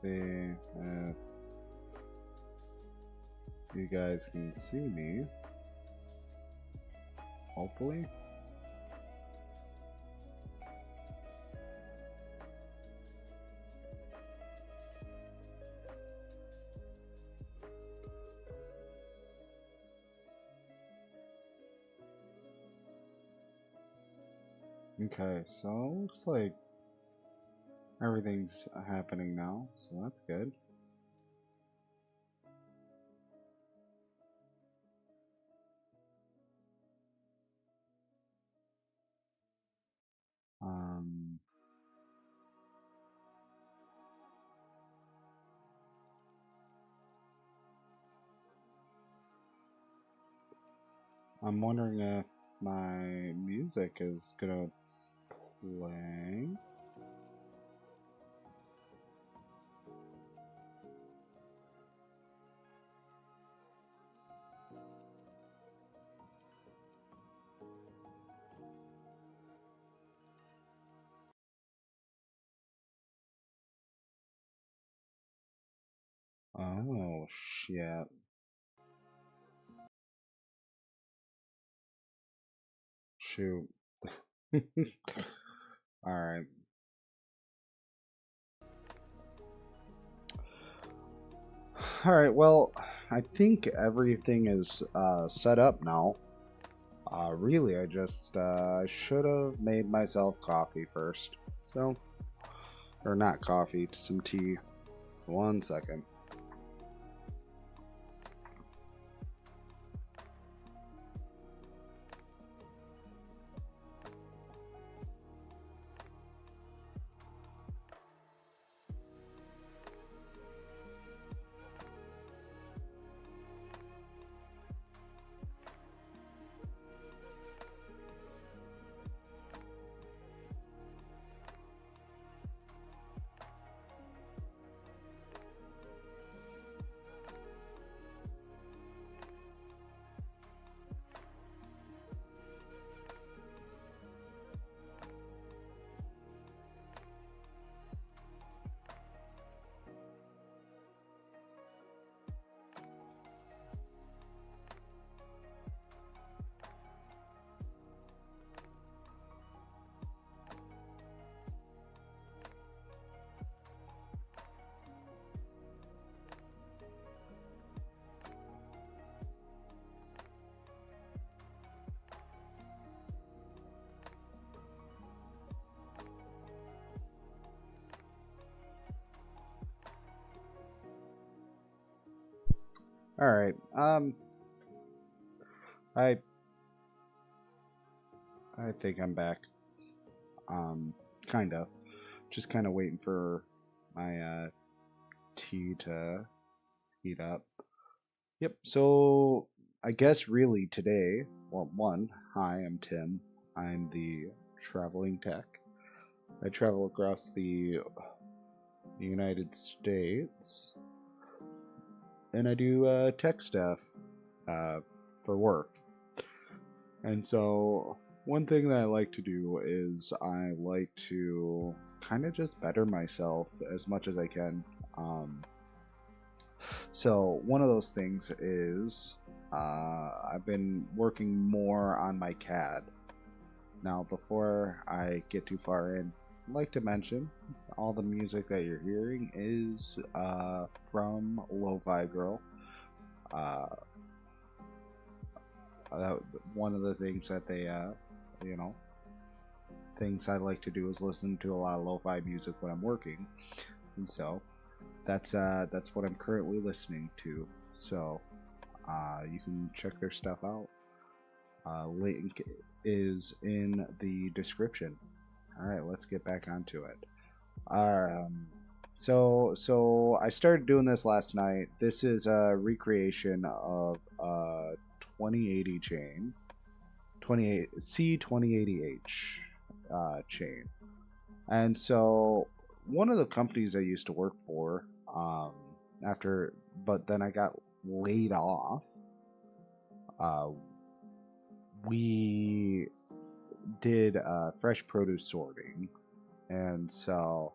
see if you guys can see me. Hopefully. Okay, so looks like everything's happening now, so that's good. Um, I'm wondering if my music is gonna play. Oh, shit. Shoot. Alright. Alright, well, I think everything is set up now. Really, I just should have made myself coffee first. So, or not coffee, some tea. 1 second. Alright, I I think I'm back. Um, kinda. Just kinda waiting for my tea to heat up. Yep, so I guess really today, well, one, hi, I'm Tim. I'm the traveling tech. I travel across the United States and I do tech stuff uh, for work. And so, one thing that I like to do is I like to kind of just better myself as much as I can. Um, so, one of those things is I've been working more on my CAD. Now, before I get too far in, I'd like to mention all the music that you're hearing is from Lofi Girl. Uh, that, one of the things that they, you know, things I like to do is listen to a lot of lo-fi music when I'm working, and so that's what I'm currently listening to. So you can check their stuff out. Link is in the description. All right, let's get back onto it. Um, so I started doing this last night. This is a recreation of a 2080 chain, 28 C2080H chain. And so one of the companies I used to work for, after, but then I got laid off. Uh, we did fresh produce sorting, and so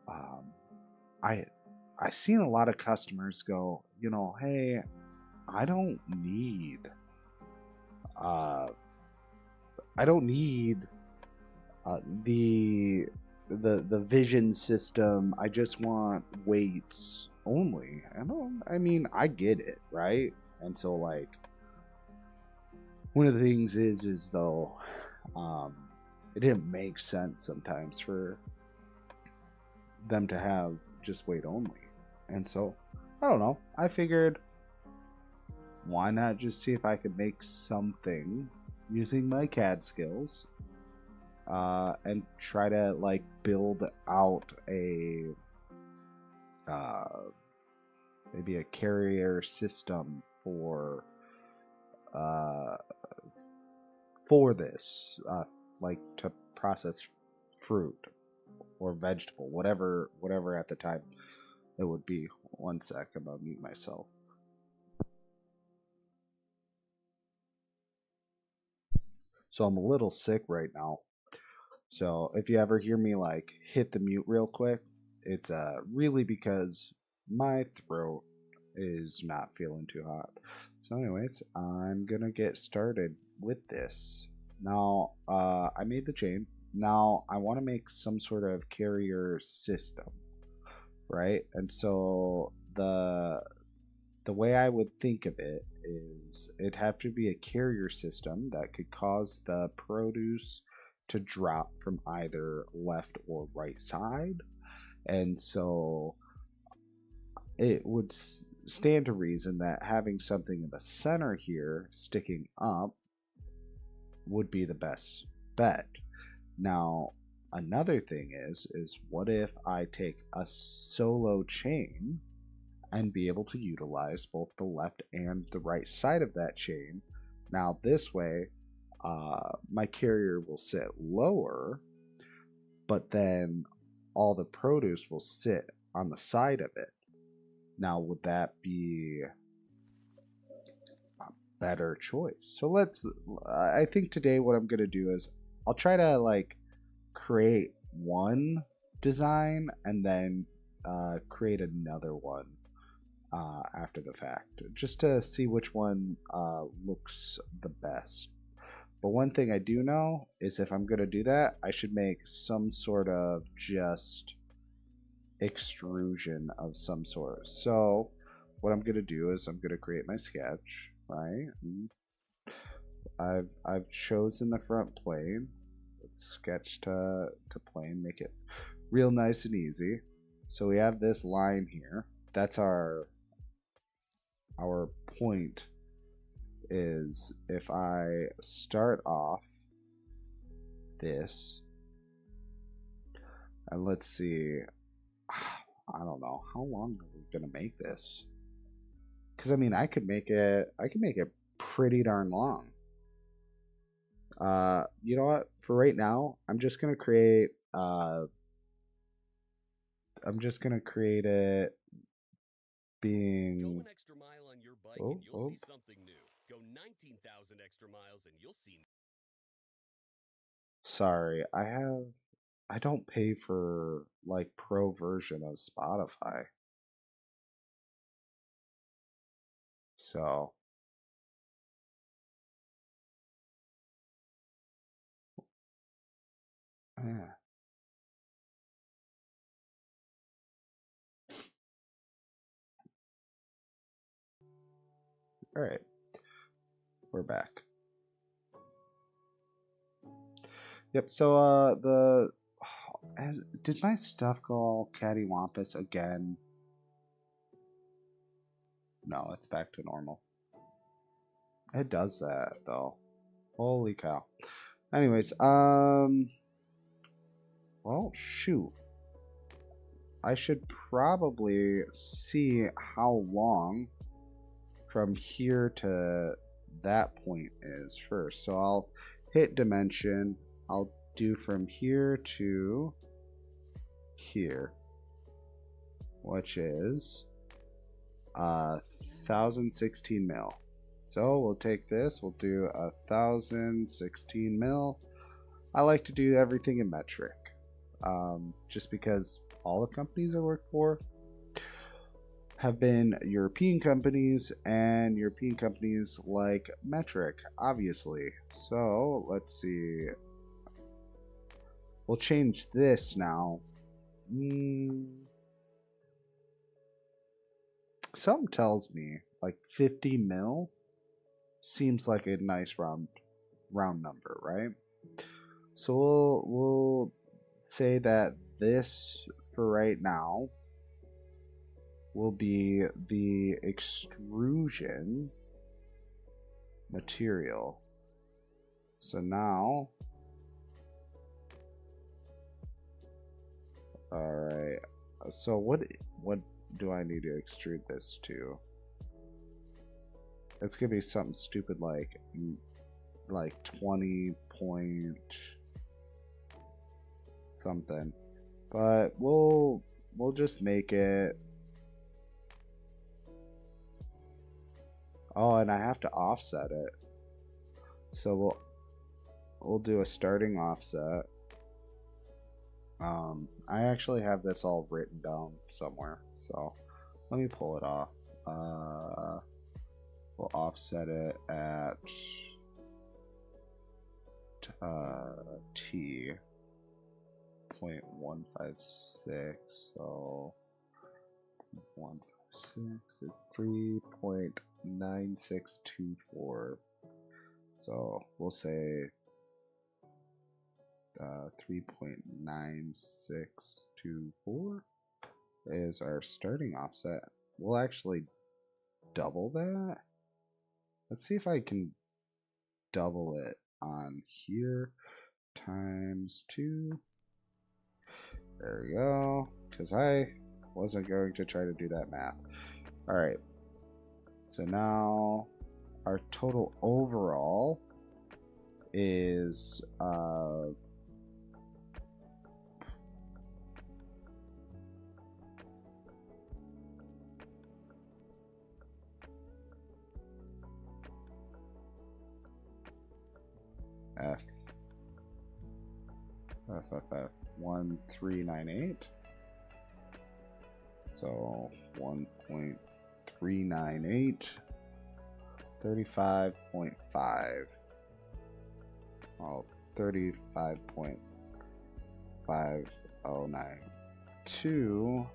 um, I I've seen a lot of customers go, hey, I don't need uh I don't need the the vision system. I just want weights only. I mean, I get it, right? And so like one of the things is though, um, it didn't make sense sometimes for them to have just weight only. And so I don't know. I figured why not just see if I could make something using my CAD skills, and try to like build out a uh, maybe a carrier system uh, for this, like to process fruit or vegetable, whatever at the time it would be. One sec, I'm gonna mute myself. So I'm a little sick right now. So if you ever hear me like hit the mute real quick, it's really because my throat is not feeling too hot. So anyways, I'm gonna get started with this. Now, I made the chain. Now I want to make some sort of carrier system, right? And so the way I would think of it is it'd have to be a carrier system that could cause the produce to drop from either left or right side. And so it would stand to reason that having something in the center here sticking up would be the best bet. Now, another thing is what if I take a solo chain and be able to utilize both the left and the right side of that chain? Now, this way, my carrier will sit lower, but then all the produce will sit on the side of it. Now, would that be a better choice? So I think today what I'm going to do is I'll try to like create one design and then create another one after the fact, just to see which one looks the best. But one thing I do know is if I'm going to do that, I should make some sort of just extrusion of some sort. So what I'm going to do is I'm going to create my sketch, right? I've chosen the front plane. Let's sketch to plane, make it real nice and easy. So we have this line here. That's our point is if I start off this, and let's see, I don't know how long are we gonna make this, because I mean I could make it pretty darn long. You know what, for right now I'm just gonna create it being Go an extra mile on your bike and you'll see something new. Go 19,000 extra miles and you'll see. Sorry, I don't pay for like pro version of Spotify. So, yeah. All right, we're back. Yep. So, did my stuff go all cattywampus again? No, it's back to normal. It does that though. Holy cow. Anyways, well, shoot. I should probably see how long from here to that point is first. So I'll hit dimension. I'll do from here to here, which is 1016 mil. So we'll take this, we'll do 1016 mil. I like to do everything in metric. just because all the companies I work for have been European companies, and European companies like metric, obviously. So let's see. We'll change this now. Something tells me like 50 mil seems like a nice round number, right? So we'll say that this for right now will be the extrusion material. So now, all right. So what do I need to extrude this to? It's gonna be something stupid like 20 point something, but we'll just make it. Oh, and I have to offset it. So we'll do a starting offset. I actually have this all written down somewhere, so let me pull it off. We'll offset it at T 0.156, so 156 is 3.9624. So we'll say 3.9624 is our starting offset. We'll actually double that. Let's see if I can double it on here times 2. There we go. Because I wasn't going to try to do that math. Alright. So now our total overall is F 1398. So 1.398 35.5. Well, 35.5092.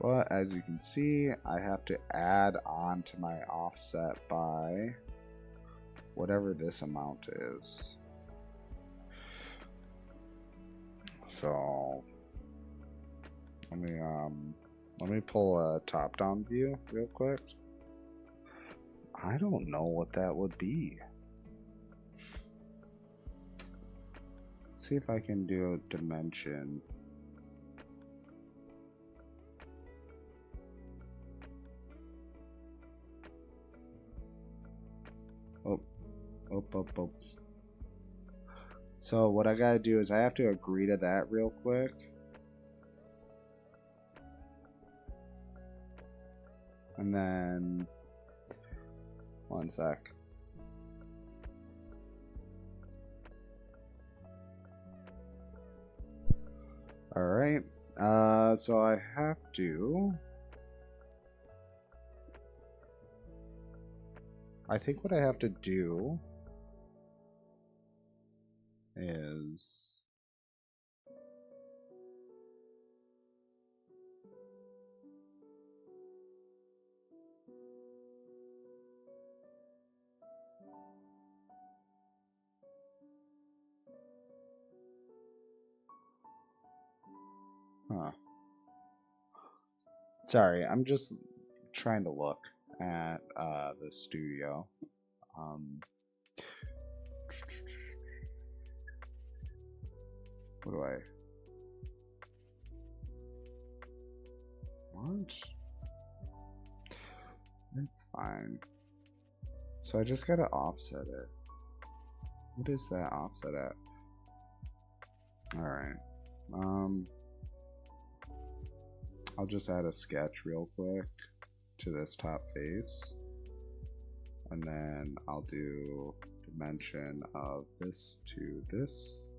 But as you can see, I have to add on to my offset by whatever this amount is. So let me pull a top-down view real quick. I don't know what that would be. Let's see if I can do a dimension. Oh. So what I gotta do is I have to agree to that real quick. And then, one sec. All right. So I have to. I think what I have to do is. Huh. Sorry, I'm just trying to look at the studio. What do I? What? That's fine. So I just gotta offset it. What is that offset at? Alright. I'll just add a sketch real quick to this top face. And then I'll do dimension of this to this.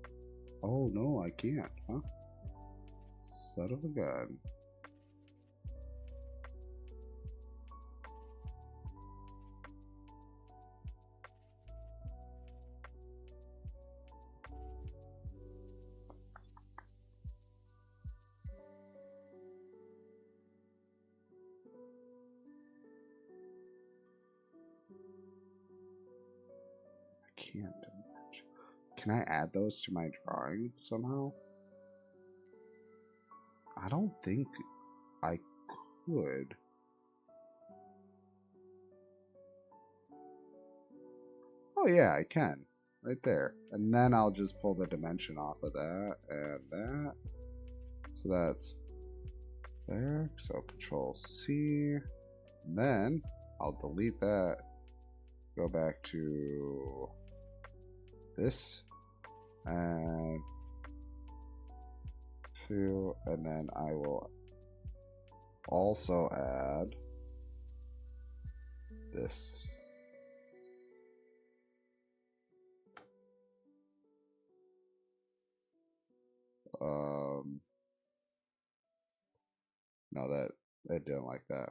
Oh no, I can't, huh? Son of a gun. I can't. Can I add those to my drawing somehow? I don't think I could. Oh yeah, I can. Right there. And then I'll just pull the dimension off of that and that. So that's there. So Control C. And then I'll delete that. Go back to this and two, and then I will also add this. No, that didn't like that.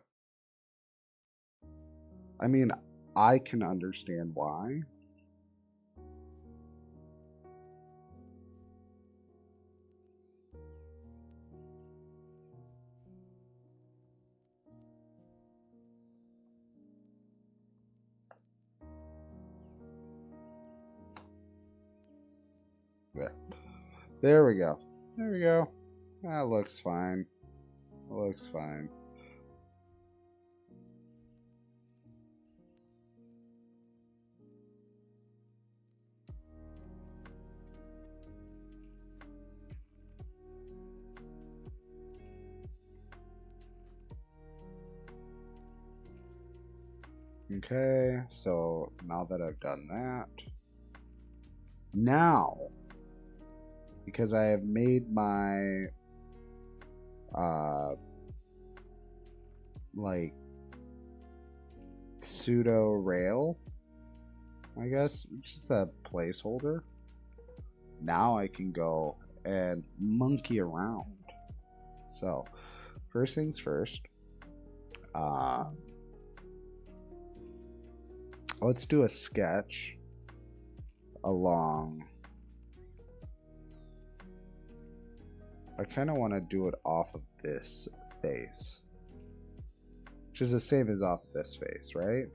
I mean, I can understand why. There. There we go. There we go. That looks fine. Looks fine. Okay, so now that I've done that, now, because I have made my, like, pseudo rail, I guess, just a placeholder, now I can go and monkey around. So, first things first, let's do a sketch along. I kind of want to do it off of this face, which is the same as off of this face, right?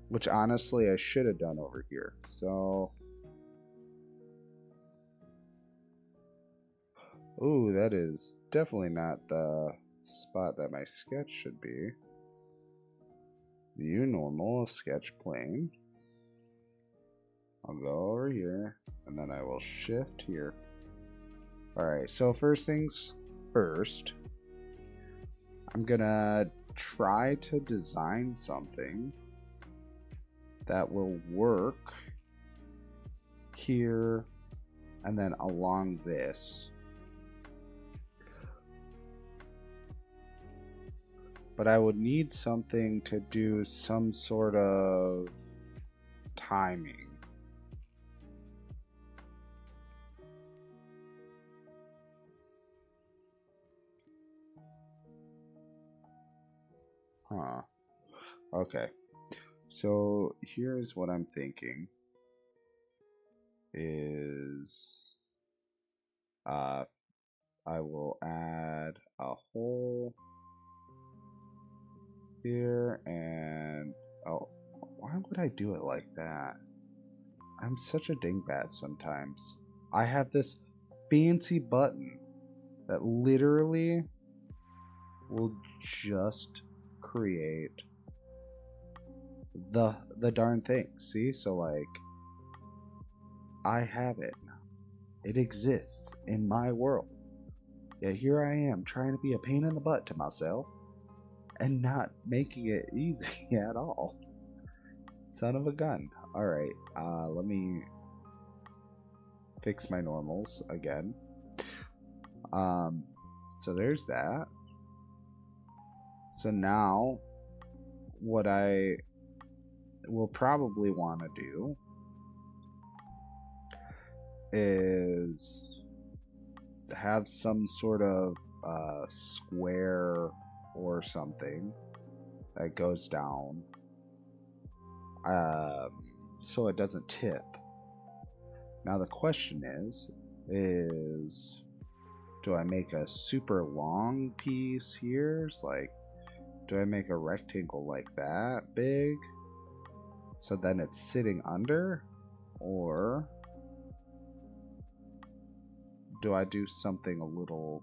Which honestly I should have done over here. So, ooh, that is definitely not the spot that my sketch should be. View normal, sketch plane. I'll go over here, and then I will shift here. Alright, so first things first, I'm gonna try to design something that will work here and then along this. But I would need something to do some sort of timing. Huh. Okay. So here's what I'm thinking is I will add a hole here and oh, why would I do it like that? I'm such a dingbat sometimes. I have this fancy button that literally will just create the darn thing. See? So like I have it. It exists in my world. Yet here I am trying to be a pain in the butt to myself and not making it easy at all. Son of a gun. Alright, let me fix my normals again. So there's that. So now what I will probably want to do is have some sort of square or something that goes down, so it doesn't tip. Now the question is do I make a super long piece here? It's like, do I make a rectangle like that big? So then it's sitting under? Or do I do something a little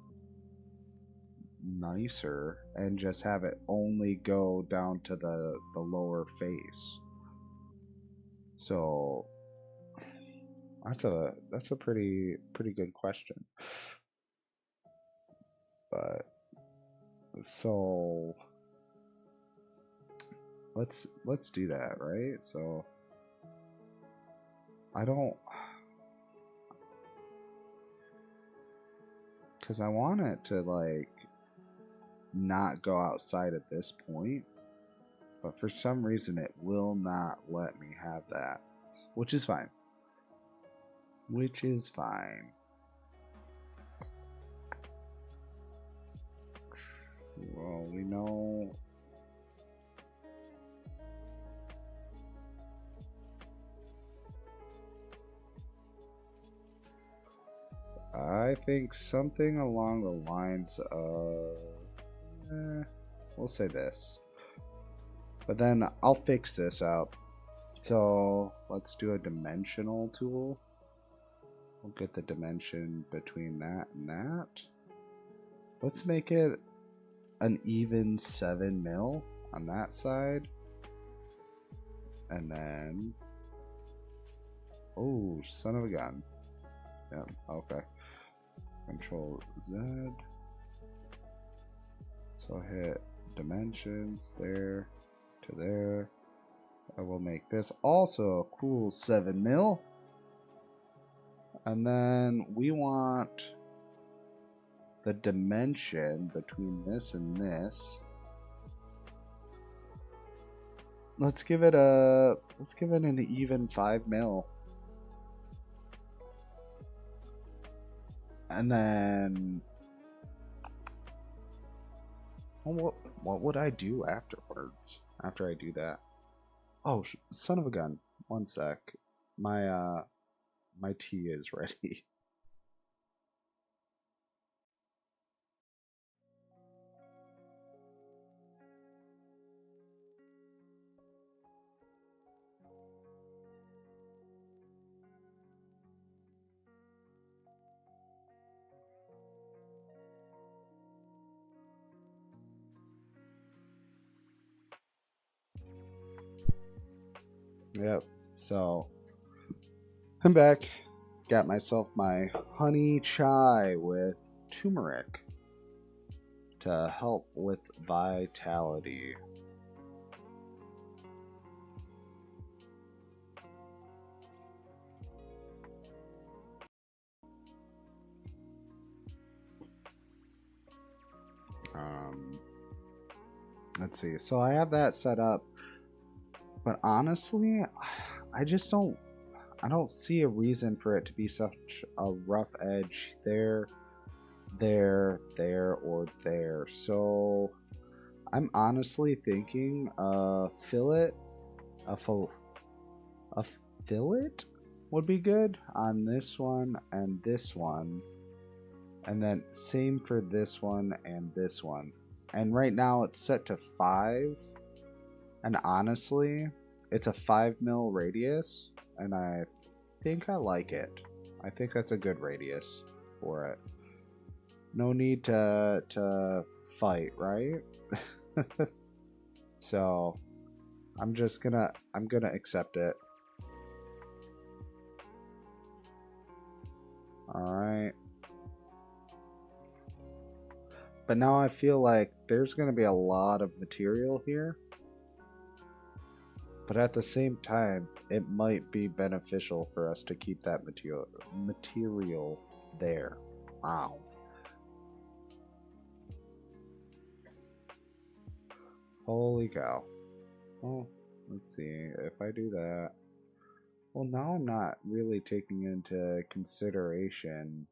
nicer and just have it only go down to the lower face? So that's a pretty good question. But so let's do that, right? So I don't, because I want it to like not go outside at this point, but for some reason it will not let me have that, which is fine. Which is fine. Well, we know. I think something along the lines of, we'll say this, but then I'll fix this up. So let's do a dimensional tool. We'll get the dimension between that and that. Let's make it an even 7 mil on that side. And then, oh, son of a gun. Yeah, okay. Control Z. So hit dimensions there to there. I will make this also a cool 7 mil. And then we want the dimension between this and this. Let's give it an even 5 mil. And then well, what would I do afterwards? After I do that? Oh, son of a gun. One sec. My my tea is ready. Yep. So I'm back. Got myself my honey chai with turmeric to help with vitality. Let's see. So I have that set up, but honestly, I just don't. I don't see a reason for it to be such a rough edge there, there, or there. So I'm honestly thinking a fillet, a a fillet would be good on this one and this one. And then same for this one and this one. And right now it's set to 5. And honestly, it's a 5 mil radius. And I think I like it. I think that's a good radius for it. No need to fight, right? So I'm gonna accept it. Alright. But now I feel like there's going to be a lot of material here. But at the same time, it might be beneficial for us to keep that material there. Wow. Holy cow. Well, let's see. If I do that, Well, now I'm not really taking into consideration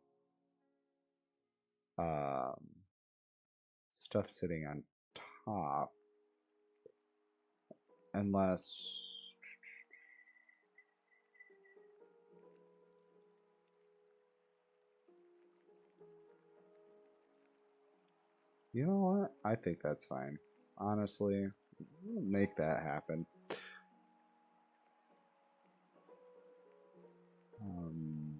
um, stuff sitting on top, unless you know what? I think that's fine. Honestly, we'll make that happen. Um,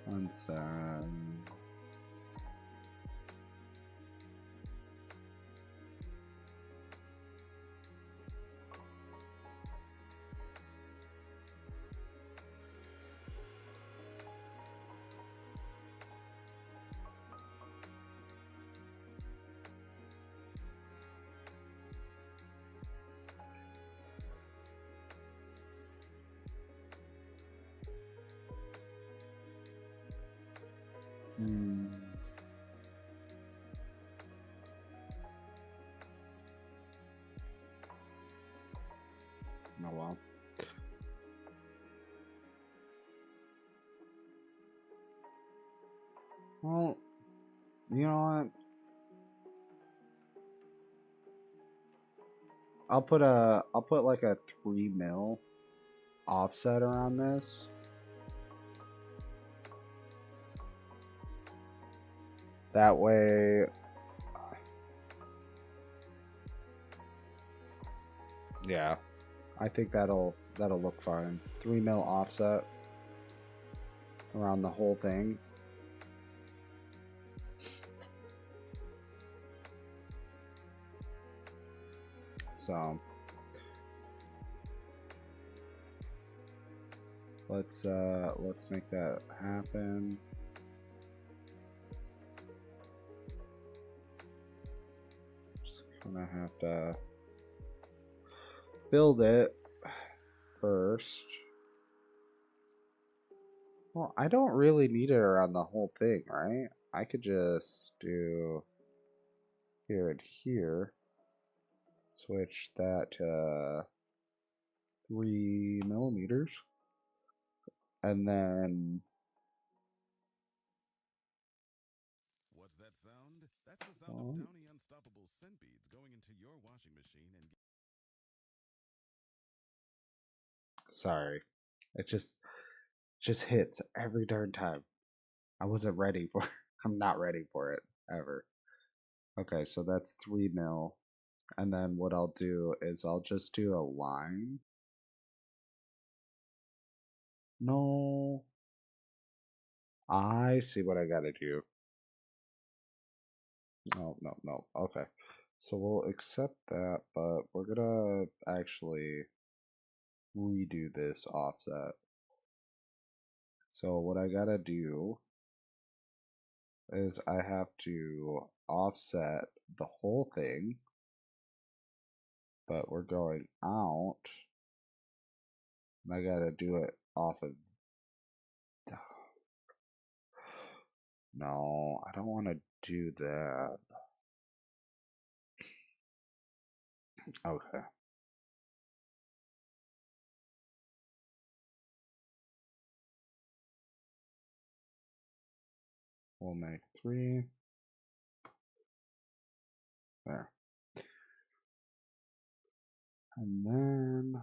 one sec. Hmm. Oh well. Well, you know what? I'll put like a 3 mil offset around this. That way, yeah, I think that'll look fine. 3 mil offset around the whole thing. So let's make that happen. Just gonna have to build it first. Well, I don't really need it around the whole thing, right? I could just do here and here. Switch that to 3 millimeters. And then What's that sound? That's the sound of Downy Unstoppable scent beads going into your washing machine and sorry. It just hits every darn time. I wasn't ready for I'm not ready for it ever. Okay, so that's 3 mil. And then what I'll do is I'll just do a line. No. I see what I gotta do. No, no, no. Okay. So we'll accept that, but we're gonna actually redo this offset. So what I gotta do is I have to offset the whole thing, but we're going out, and I gotta do it off of. No, I don't want to do that. Okay. We'll make 3. There. And then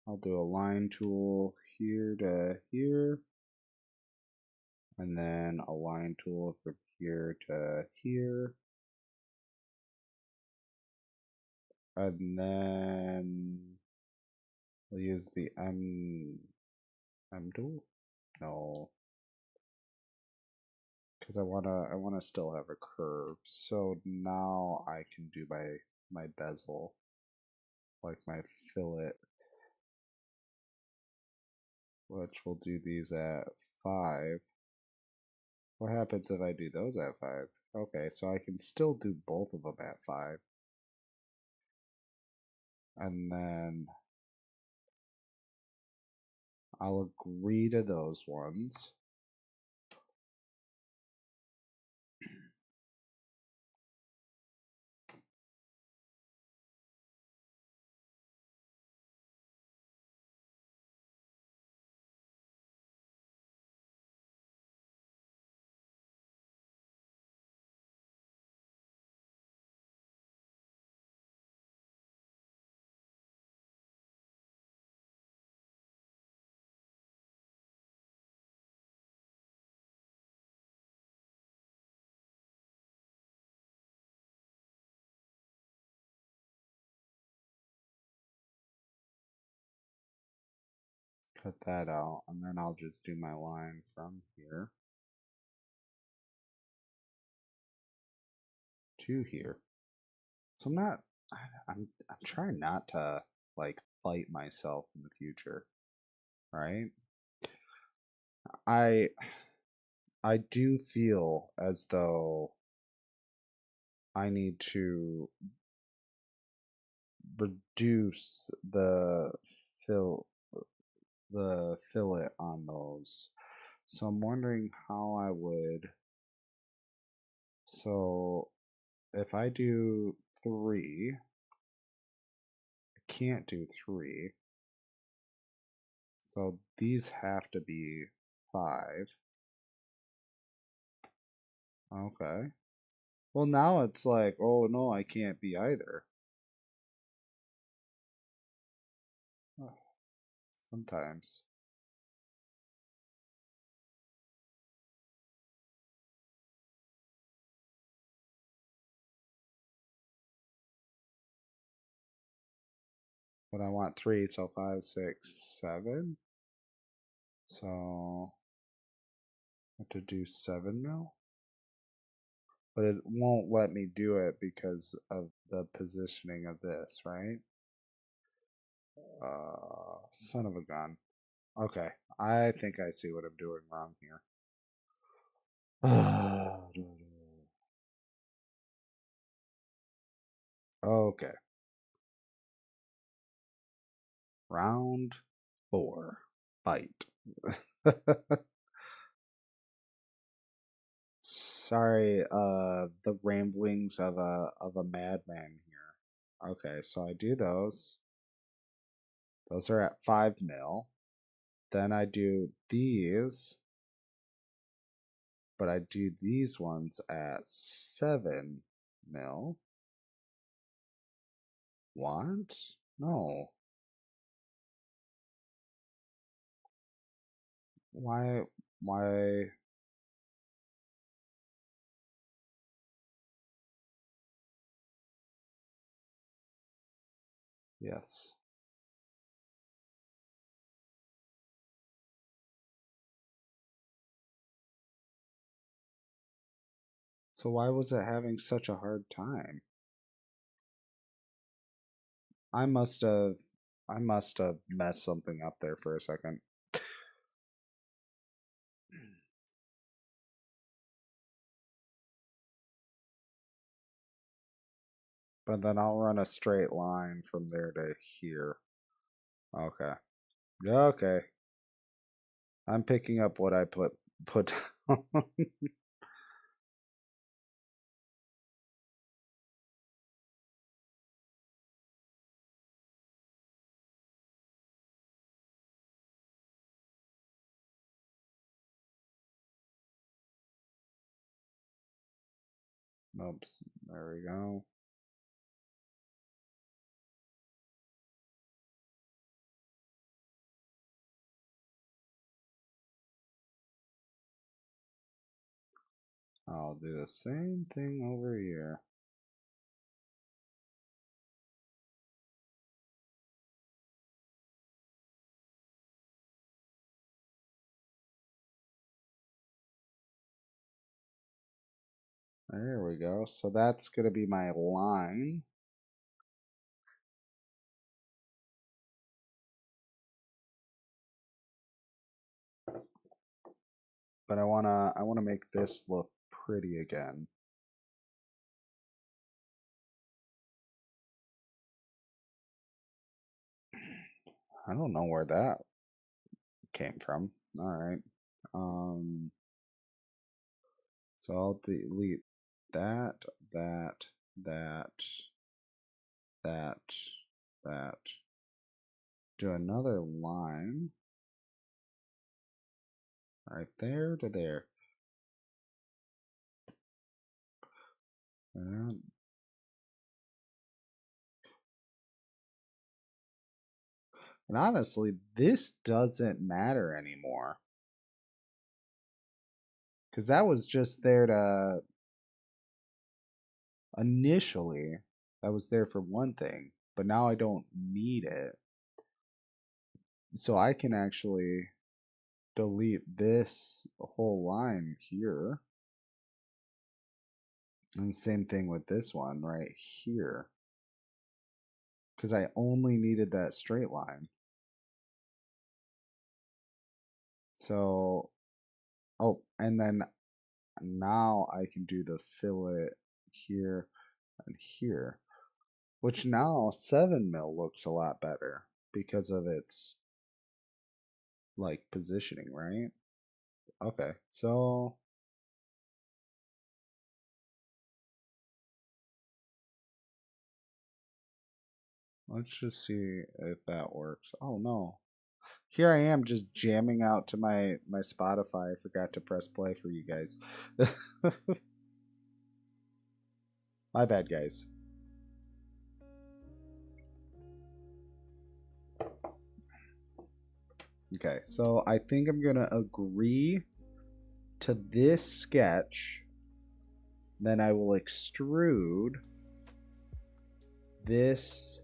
I'll do a line tool here to here. And then a line tool from here to here. And then we'll use the M tool? No. Because I wanna still have a curve. So now I can do my bezel, like my fillet, which we'll do these at 5. What happens if I do those at 5? Okay, so I can still do both of them at 5. And then I'll agree to those ones. cut that out, and then I'll just do my line from here to here. So I'm trying not to like fight myself in the future, right? I I do feel as though I need to reduce fill the fillet on those. So I'm wondering how I would. So if I do 3, I can't do 3. So these have to be 5. Okay. Well, now it's like, oh no, I can't be either. Oh, sometimes. But I want 3, so 5, 6, 7. So I have to do 7 mil. But it won't let me do it because of the positioning of this, right? Son of a gun. Okay, I think I see what I'm doing wrong here. Okay, round 4, fight. Sorry, the ramblings of a madman here. Okay, so I do those. Those are at 5 mil. Then I do these, but I do these ones at 7 mil. What? No. Why? Why? Yes. So why was it having such a hard time? I must have I must have messed something up there for a second. But then I'll run a straight line from there to here. Okay. Okay. I'm picking up what I put down. Oops. There we go. I'll do the same thing over here. There we go. So that's going to be my line. But I wanna make this look pretty again. I don't know where that came from. All right. Um, so I'll delete that, that, that, that, that. Do another line right there to there. And honestly, this doesn't matter anymore. Because that was just there to, initially, that was there for one thing. But now I don't need it. So I can actually delete this whole line here. And same thing with this one right here. Because I only needed that straight line. So, oh, and then now I can do the fillet here and here. Which now 7 mil looks a lot better because of its like positioning, right? Okay, so let's just see if that works. Oh no. Here I am just jamming out to my Spotify. I forgot to press play for you guys. My bad, guys. Okay, so I think I'm gonna agree to this sketch. Then I will extrude this,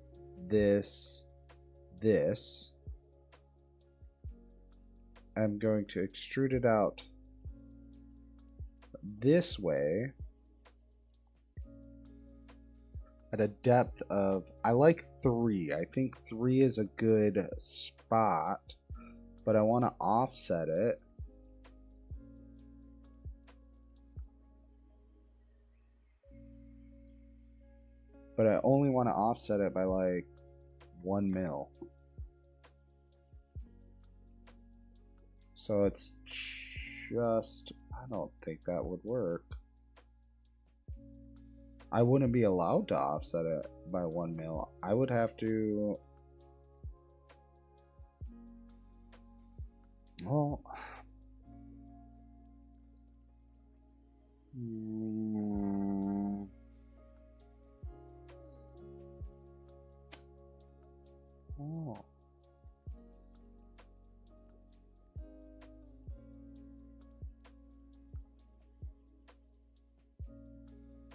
this, this. I'm going to extrude it out this way at a depth of, I like 3. I think 3 is a good spot, but I want to offset it. But I only want to offset it by like 1 mil. So it's just, I don't think that would work. I wouldn't be allowed to offset it by 1 mil. I would have to, well, oh.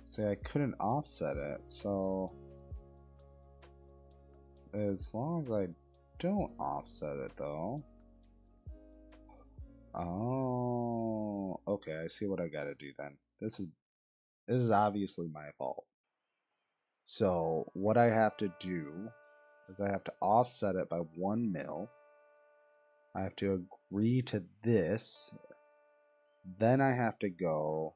See, I couldn't offset it, so as long as I don't offset it though. Oh, okay, I see what I gotta do then. This is obviously my fault. So what I have to do is I have to offset it by 1 mil. I have to agree to this. Then I have to go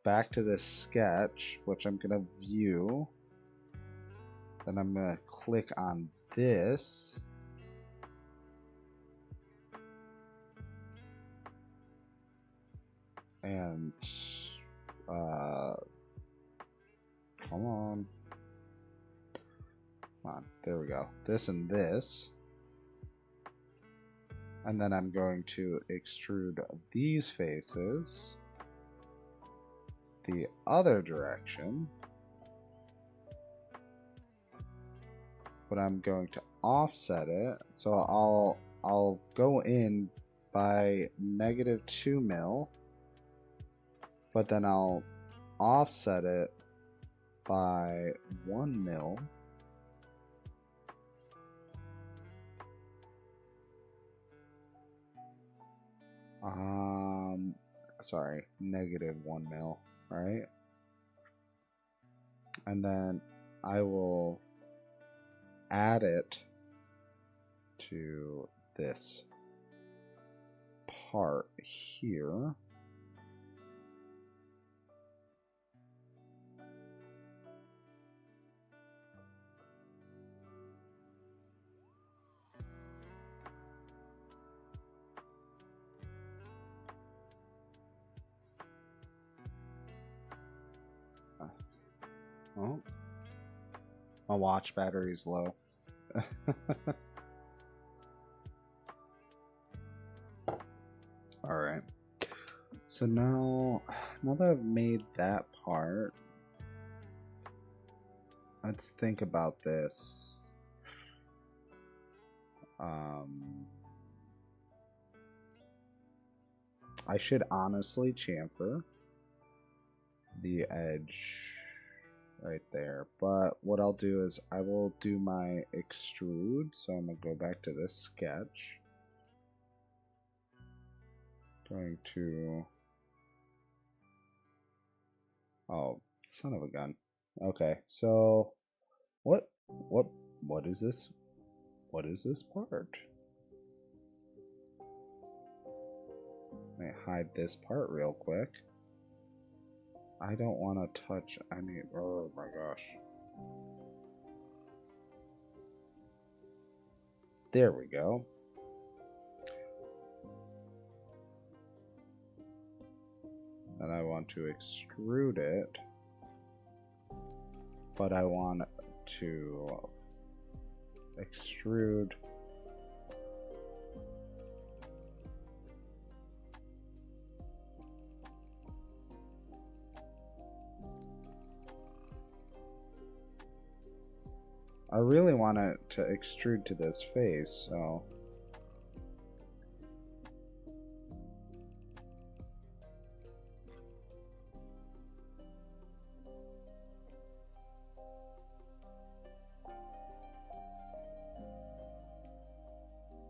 back to this sketch, which I'm gonna view. Then I'm gonna click on this. And come on. Come on, there we go. This and this. And then I'm going to extrude these faces the other direction. But I'm going to offset it. So I'll go in by -2 mil. But then I'll offset it by 1 mil. Sorry, -1 mil, right? And then I will add it to this part here. Well, my watch battery is low. Alright. So now that I've made that part, let's think about this. I should honestly chamfer the edge right there. But what I'll do is I will do my extrude. So I'm going to go back to this sketch. Going to... Oh, son of a gun. Okay, so what is this? What is this part? Let me hide this part real quick. I don't want to touch any. Oh my gosh. There we go. And I want to extrude it, but I want to extrude I really want it to extrude to this face, so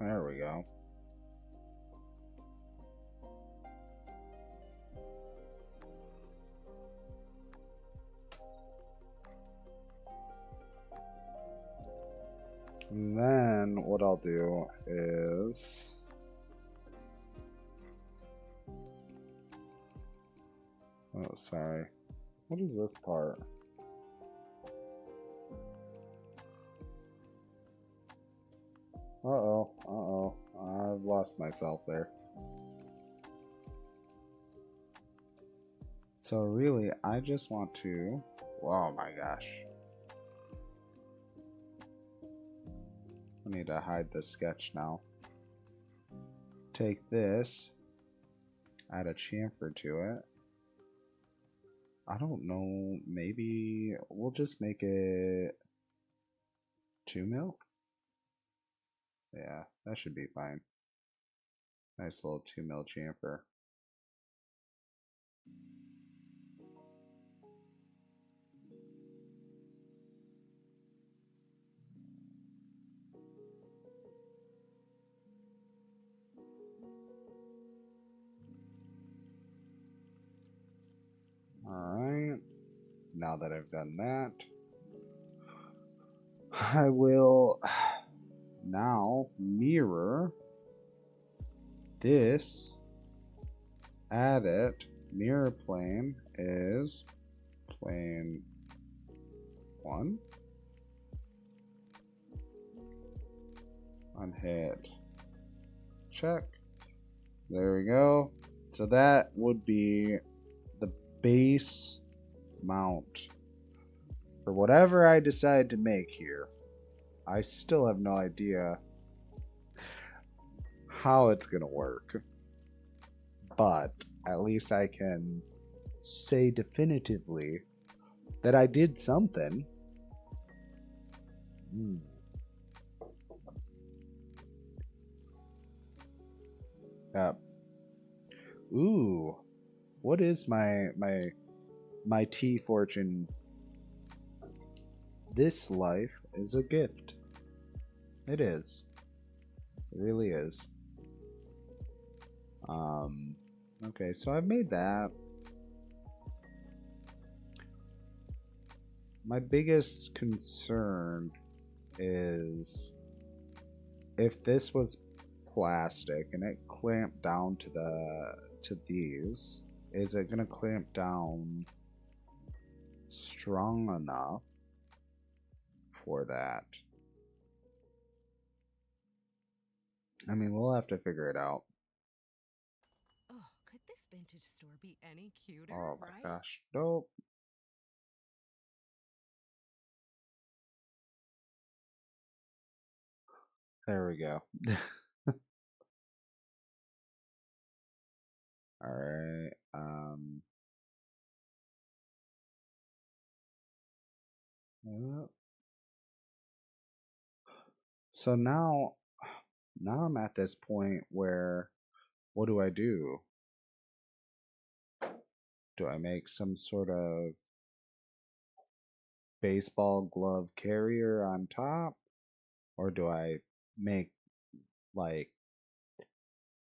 there we go. And then what I'll do is oh, sorry. What is this part? Uh-oh, uh-oh. I've lost myself there. So really, I just want to... Oh my gosh. I need to hide the sketch now. Take this, add a chamfer to it. I don't know, maybe we'll just make it 2 mil? Yeah, that should be fine. Nice little 2 mil chamfer. Alright, now that I've done that, I will now mirror this, add it, mirror plane is plane 1, unhit, check, there we go. So that would be the base mount for whatever I decide to make here. I still have no idea how it's gonna work, but at least I can say definitively that I did something. Yep. Ooh, what is my tea fortune? This life is a gift. It is. It really is. Okay, so I've made that. My biggest concern is if this was plastic and it clamped down to these, is it gonna clamp down strong enough for that? I mean, we'll have to figure it out. Oh, could this vintage store be any cuter? Oh my right? gosh. Nope. There we go. All right. Yep. So now I'm at this point where what do I do? Do I make some sort of baseball glove carrier on top, or do I make like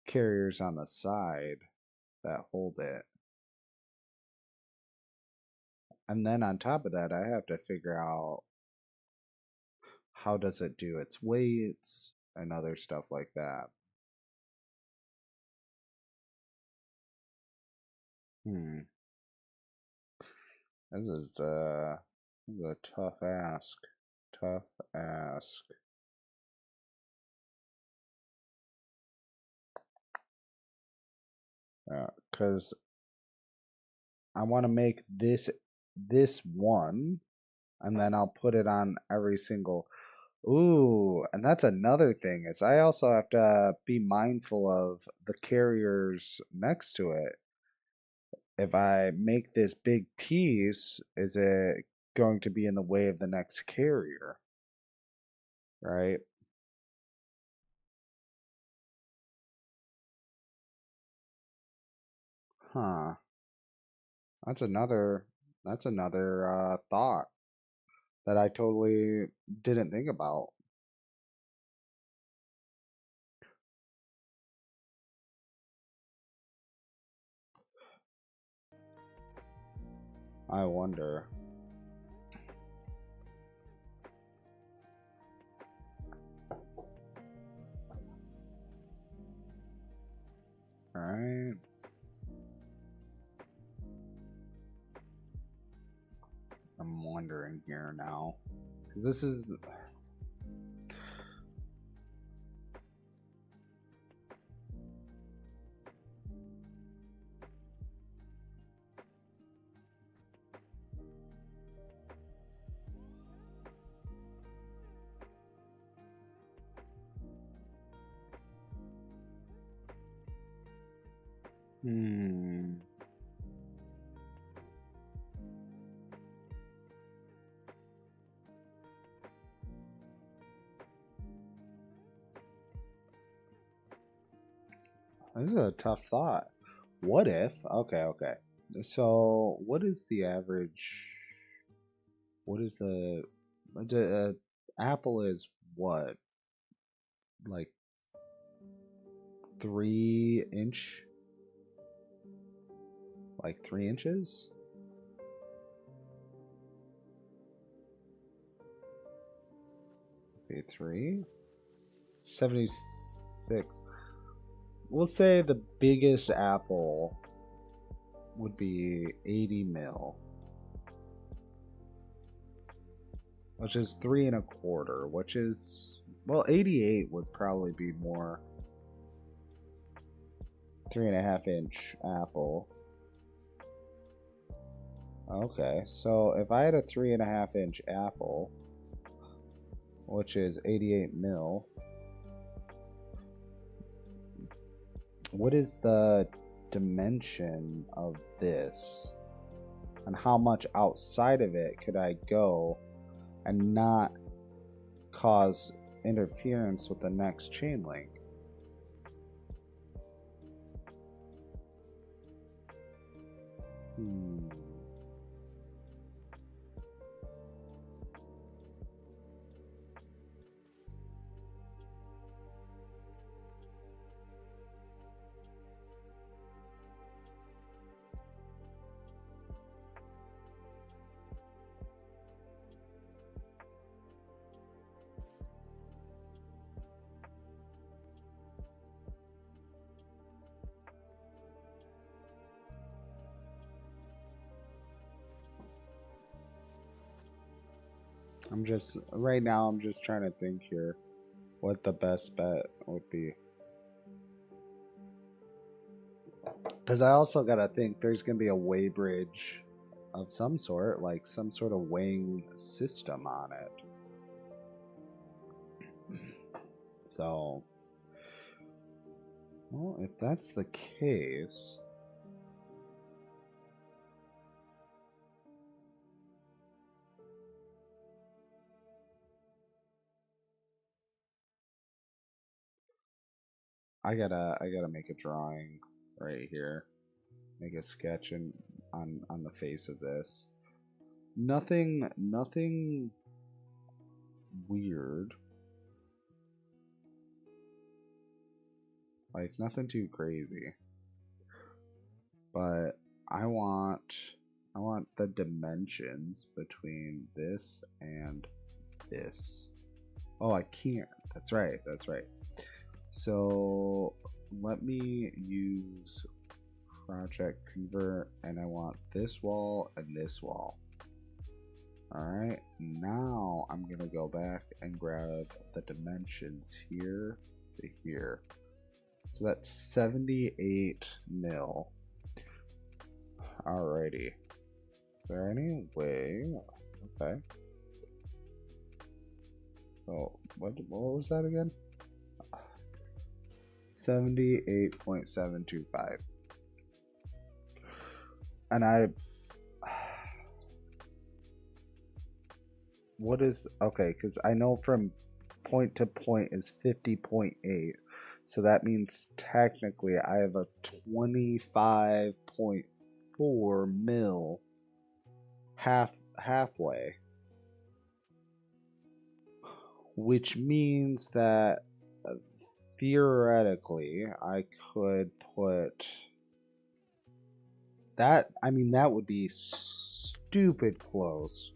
carriers on the side that hold it? And then on top of that, I have to figure out how does it do its weights and other stuff like that. Hmm. This is a tough ask. Tough ask. Because I want to make this one, and then I'll put it on every single. Ooh, and that's another thing is I also have to be mindful of the carriers next to it. If I make this big piece, is it going to be in the way of the next carrier? Right? Huh. That's another thought that I totally didn't think about. I wonder. All right. I'm wondering here now. 'Cause this is hmm. This is a tough thought. What if? Okay. So, what is the average? What is the apple is what? Like 3 inch? Like 3 inches? Let's see, 76. We'll say the biggest apple would be 80 mil, which is 3 1/4, which is, well, 88 would probably be more 3.5 inch apple. Okay, so if I had a 3.5 inch apple, which is 88 mil, what is the dimension of this? And how much outside of it could I go and not cause interference with the next chain link? Hmm. Right now, I'm just trying to think here what the best bet would be. Because I also got to think there's going to be a weigh bridge of some sort, like some sort of weighing system on it. So, well, if that's the case, I gotta make a drawing right here, make a sketch on the face of this. Nothing weird. Like nothing too crazy. But I want the dimensions between this and this. Oh, I can't. That's right. That's right. So let me use project convert, and I want this wall and this wall. Alright, now I'm gonna go back and grab the dimensions here to here. So that's 78 mil. Alrighty. Is there any way? Okay. So what was that again? 78.725. And what is okay, because I know from point to point is 50.8, so that means technically I have a 25.4 mil halfway, which means that theoretically I could put that. I mean, that would be stupid close.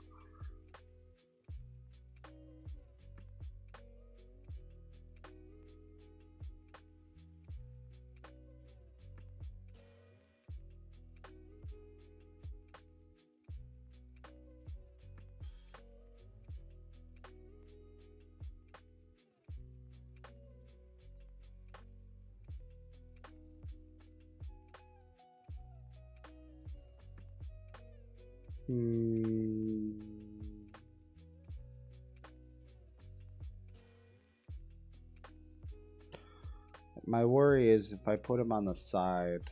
My worry is if I put them on the side,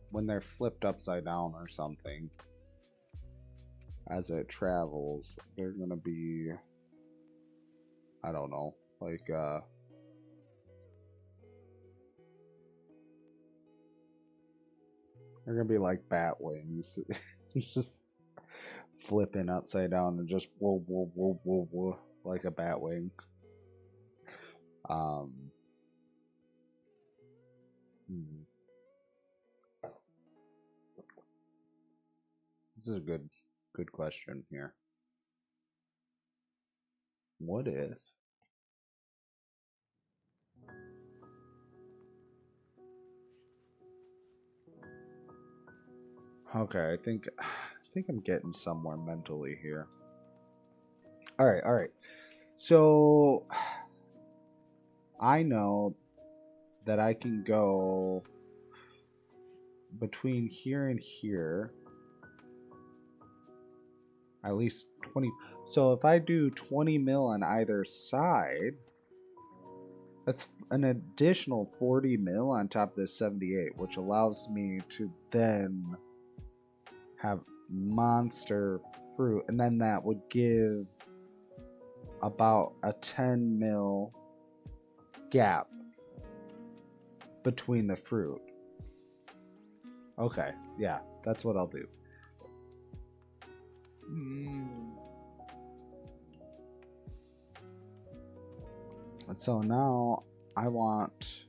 when they're flipped upside down or something, as it travels, they're gonna be, I don't know, like, they're gonna be like bat wings. Just flipping upside down and just whoa, whoa, whoa, whoa, whoa, like a bat wing. This is a good question here. What if okay, I think I'm getting somewhere mentally here. All right. So I know that I can go between here and here at least 20. So if I do 20 mil on either side, that's an additional 40 mil on top of this 78, which allows me to then have monster fruit, and then that would give about a 10 mil gap between the fruit. Okay, yeah, that's what I'll do. So now I want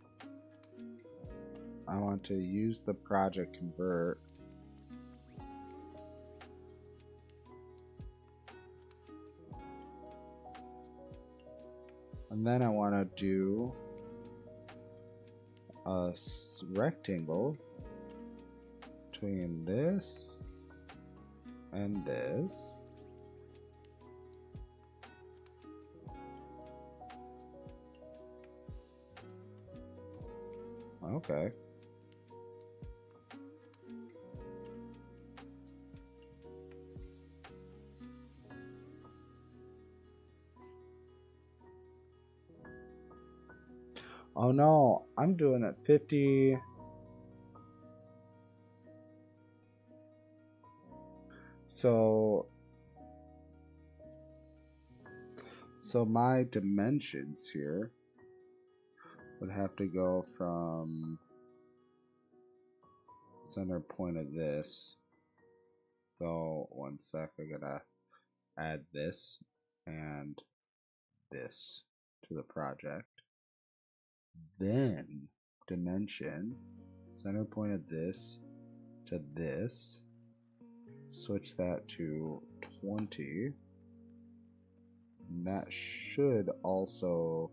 to use the project convert. And then I want to do a rectangle between this and this. Okay. Oh no, I'm doing it 50. So my dimensions here would have to go from center point of this. So 1 sec, I gotta add this and this to the project. Then dimension, center point of this to this, switch that to 20. And that should also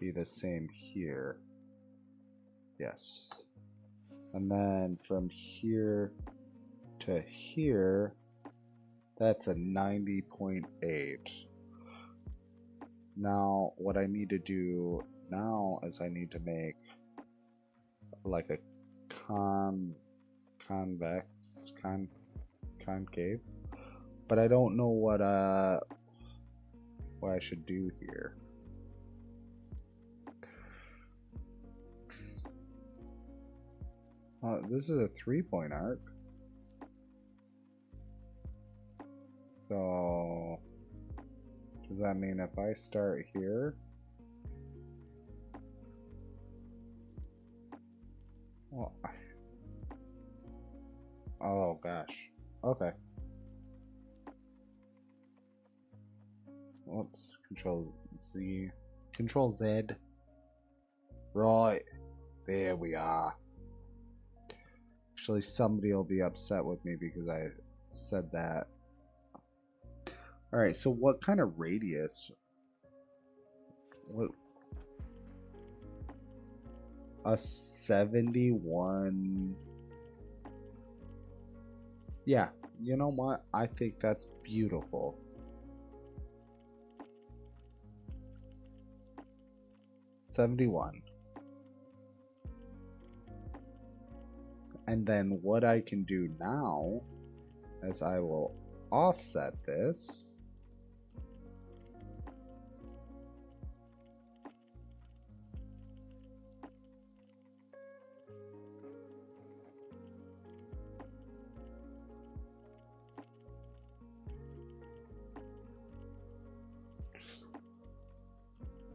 be the same here. Yes. And then from here to here, that's a 90.8. Now, what I need to do now is I need to make like a concave, but I don't know what I should do here. This is a 3-point arc. So does that mean if I start here, well, oh gosh, okay. Whoops, Control Z, Control Z. Right, there we are. Actually, somebody will be upset with me because I said that. Alright, so what kind of radius? What? A 71. Yeah, you know what? I think that's beautiful. 71. And then what I can do now is I will offset this.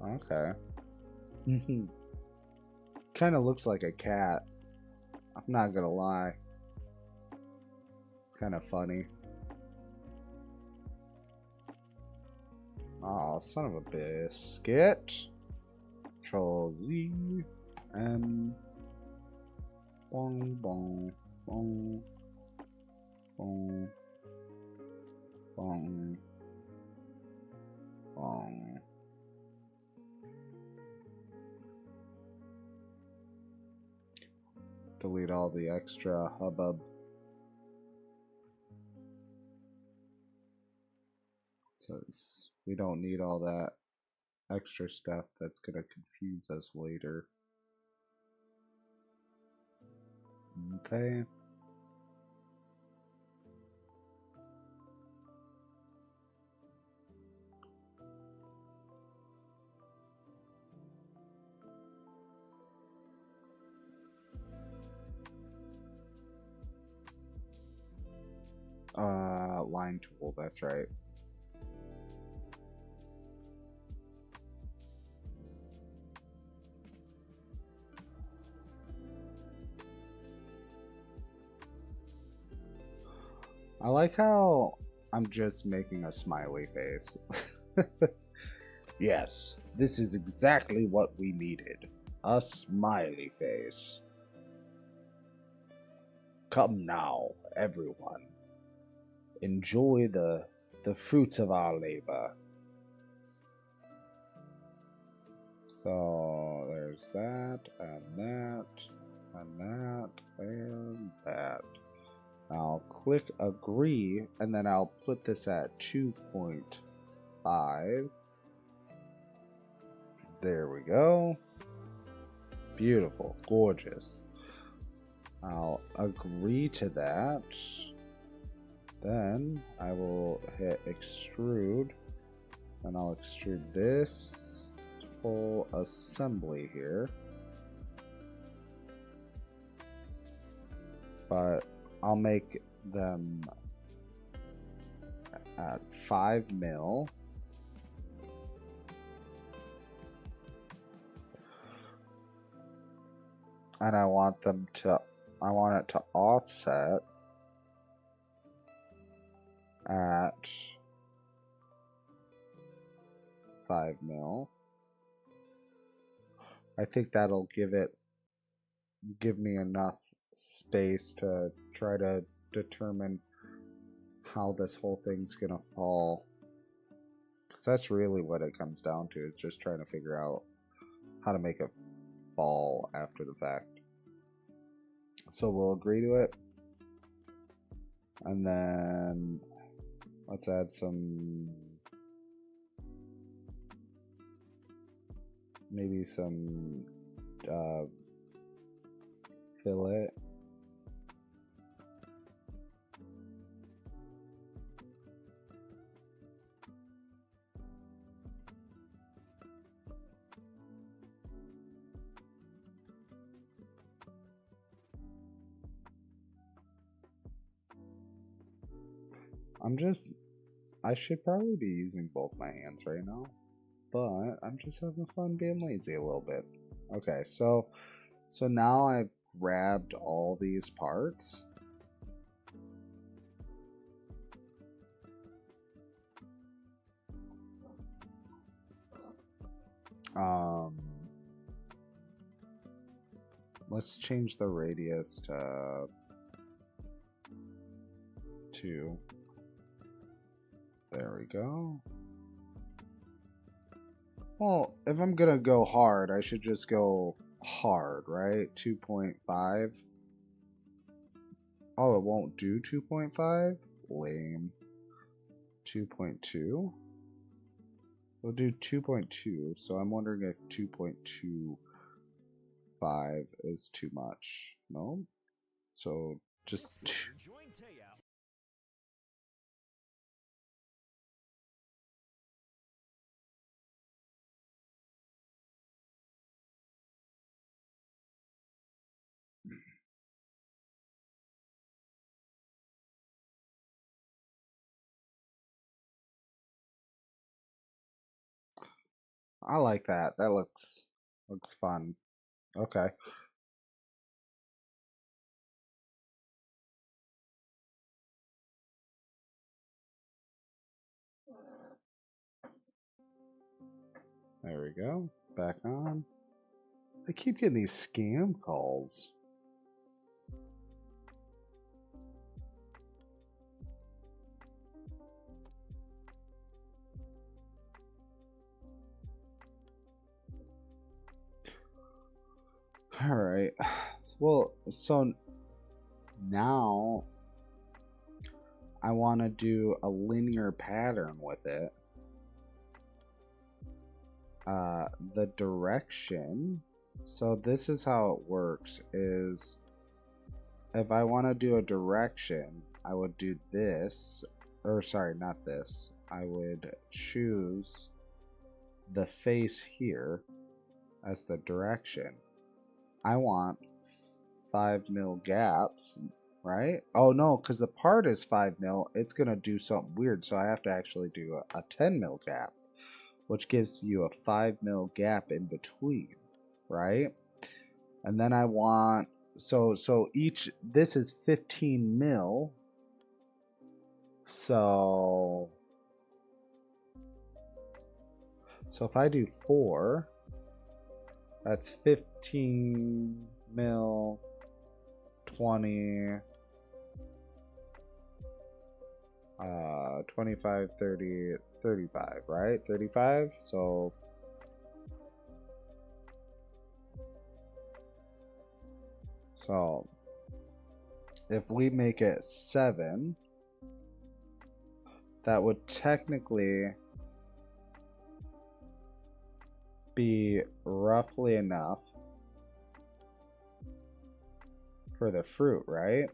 Okay. Kind of looks like a cat. I'm not gonna lie. Kind of funny. Oh, son of a biscuit. Control Z. M. Bong, bong, bong. Bong. Bong. Bong. Delete all the extra hubbub. So we don't need all that extra stuff that's gonna confuse us later. Okay. Line tool, that's right. I like how I'm just making a smiley face. Yes, this is exactly what we needed. A smiley face. Come now, everyone. Enjoy the fruits of our labor. So there's that, and that, and that, and that. I'll click agree, and then I'll put this at 2.5. There we go. Beautiful, gorgeous. I'll agree to that. Then I will hit extrude, and I'll extrude this whole assembly here. But I'll make them at 5 mil. And I want it to offset at 5 mil. I think that'll give me enough space to try to determine how this whole thing's gonna fall. Because that's really what it comes down to, is just trying to figure out how to make it fall after the fact. So we'll agree to it. And then let's add some, maybe some fillet. I should probably be using both my hands right now, but I'm just having fun being lazy a little bit. Okay, so now I've grabbed all these parts. Let's change the radius to 2. There we go. Well, if I'm gonna go hard, I should just go hard, right? 2.5. Oh, it won't do 2.5? Lame. 2.2? We'll do 2.2, so I'm wondering if 2.25 is too much. No? So just 2. I like that. That looks fun. Okay. There we go. Back on. I keep getting these scam calls. All right. Well, so now I want to do a linear pattern with it. The direction. So this is how it works, is if I want to do a direction, I would do this, or sorry, not this. I would choose the face here as the direction. I want 5 mil gaps, right? Oh no, because the part is 5 mil, it's gonna do something weird, so I have to actually do a 10 mil gap, which gives you a 5 mil gap in between, right? And then I want, so this is 15 mil, so if I do 4, that's 15 mil, 20, 25, 30, 35, right? 35, so if we make it 7, that would technically be roughly enough for the fruit, right?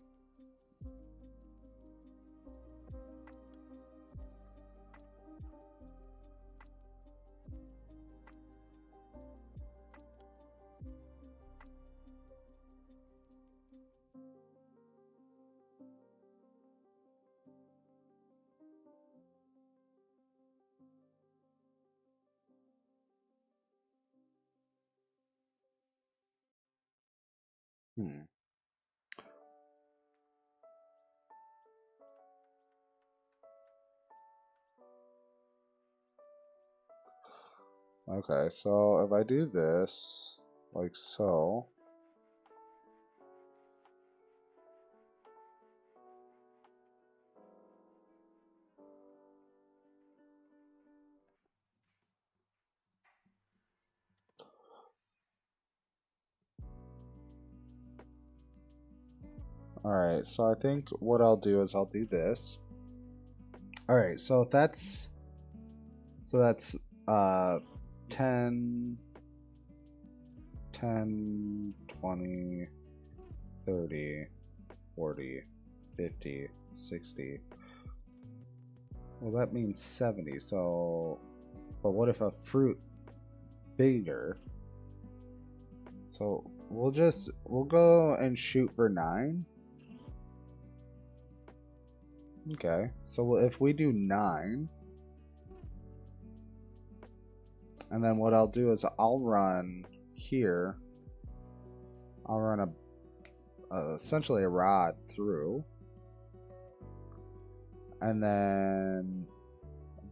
Hmm. Okay, so if I do this, like so. Alright, so I think what I'll do is I'll do this. Alright, so if that's, so that's, 10, 10, 20, 30, 40, 50, 60. Well, that means 70, so, but what if a fruit bigger? So we'll go and shoot for 9. Okay, so if we do 9, and then what I'll do is I'll run here. I'll run essentially a rod through, and then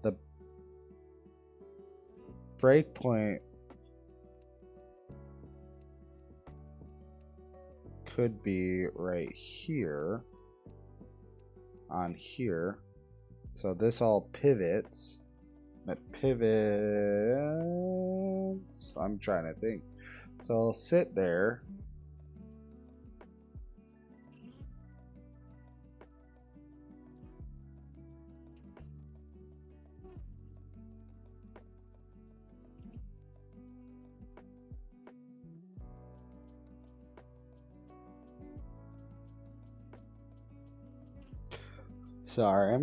the breakpoint could be right here on here. So this all pivots. It pivots. I'm trying to think. So I'll sit there. Sorry,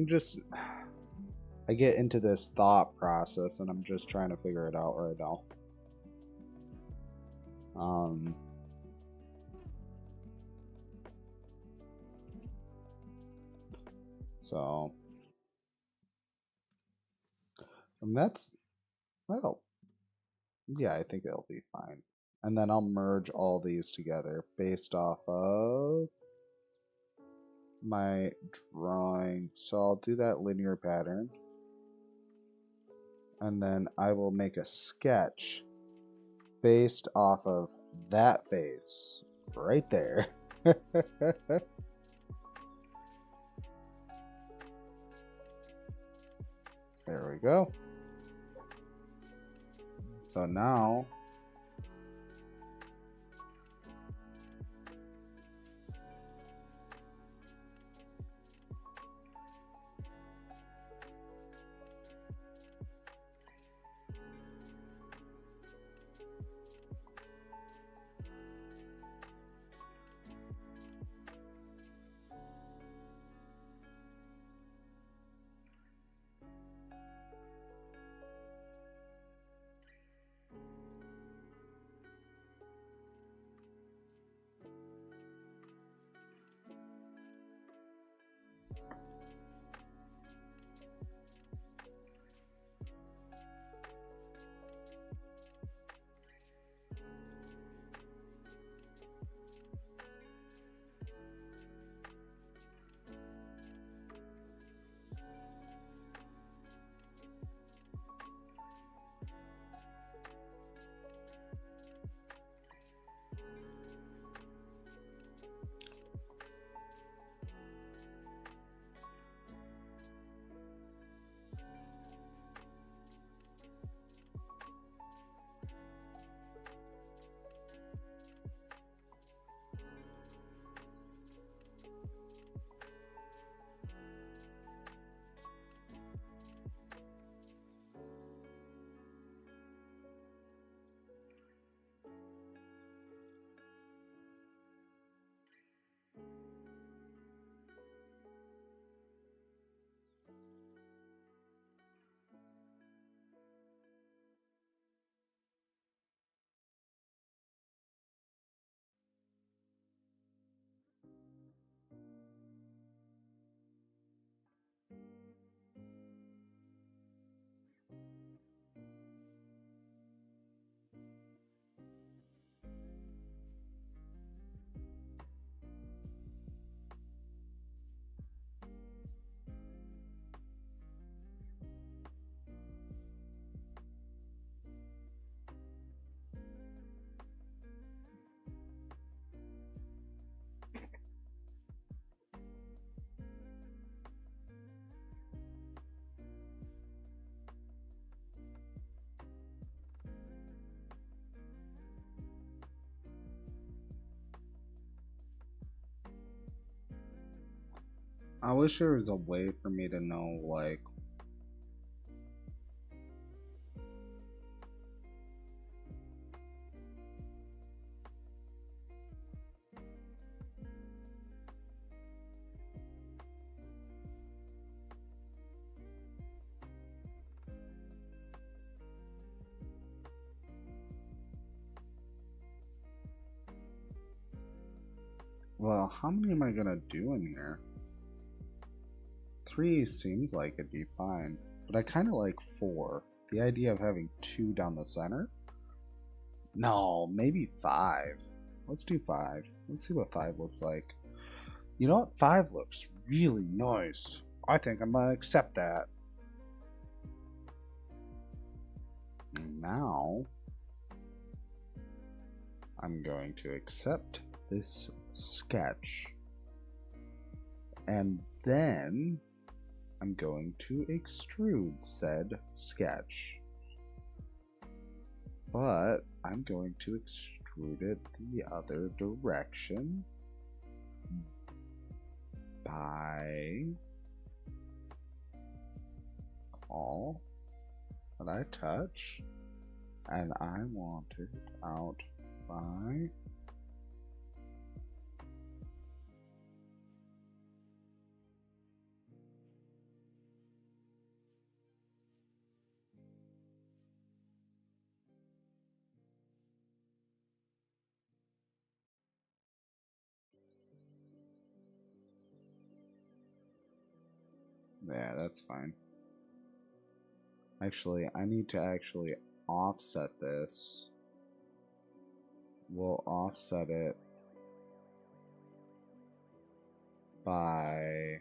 I get into this thought process and I'm just trying to figure it out right now. So, and yeah, I think it'll be fine. And then I'll merge all these together based off of my drawing. So I'll do that linear pattern. And then I will make a sketch based off of that face right there. There we go. So now I wish there was a way for me to know, like, well, how many am I gonna do in here? 3 seems like it'd be fine, but I kind of like 4. The idea of having 2 down the center? No, maybe 5. Let's do 5. Let's see what 5 looks like. You know what? 5 looks really nice. I think I'm gonna accept that. And now, I'm going to accept this sketch. And then, I'm going to extrude said sketch. But I'm going to extrude it the other direction by all that I touch, and I want it out by yeah, that's fine. Actually, I need to actually offset this. We'll offset it by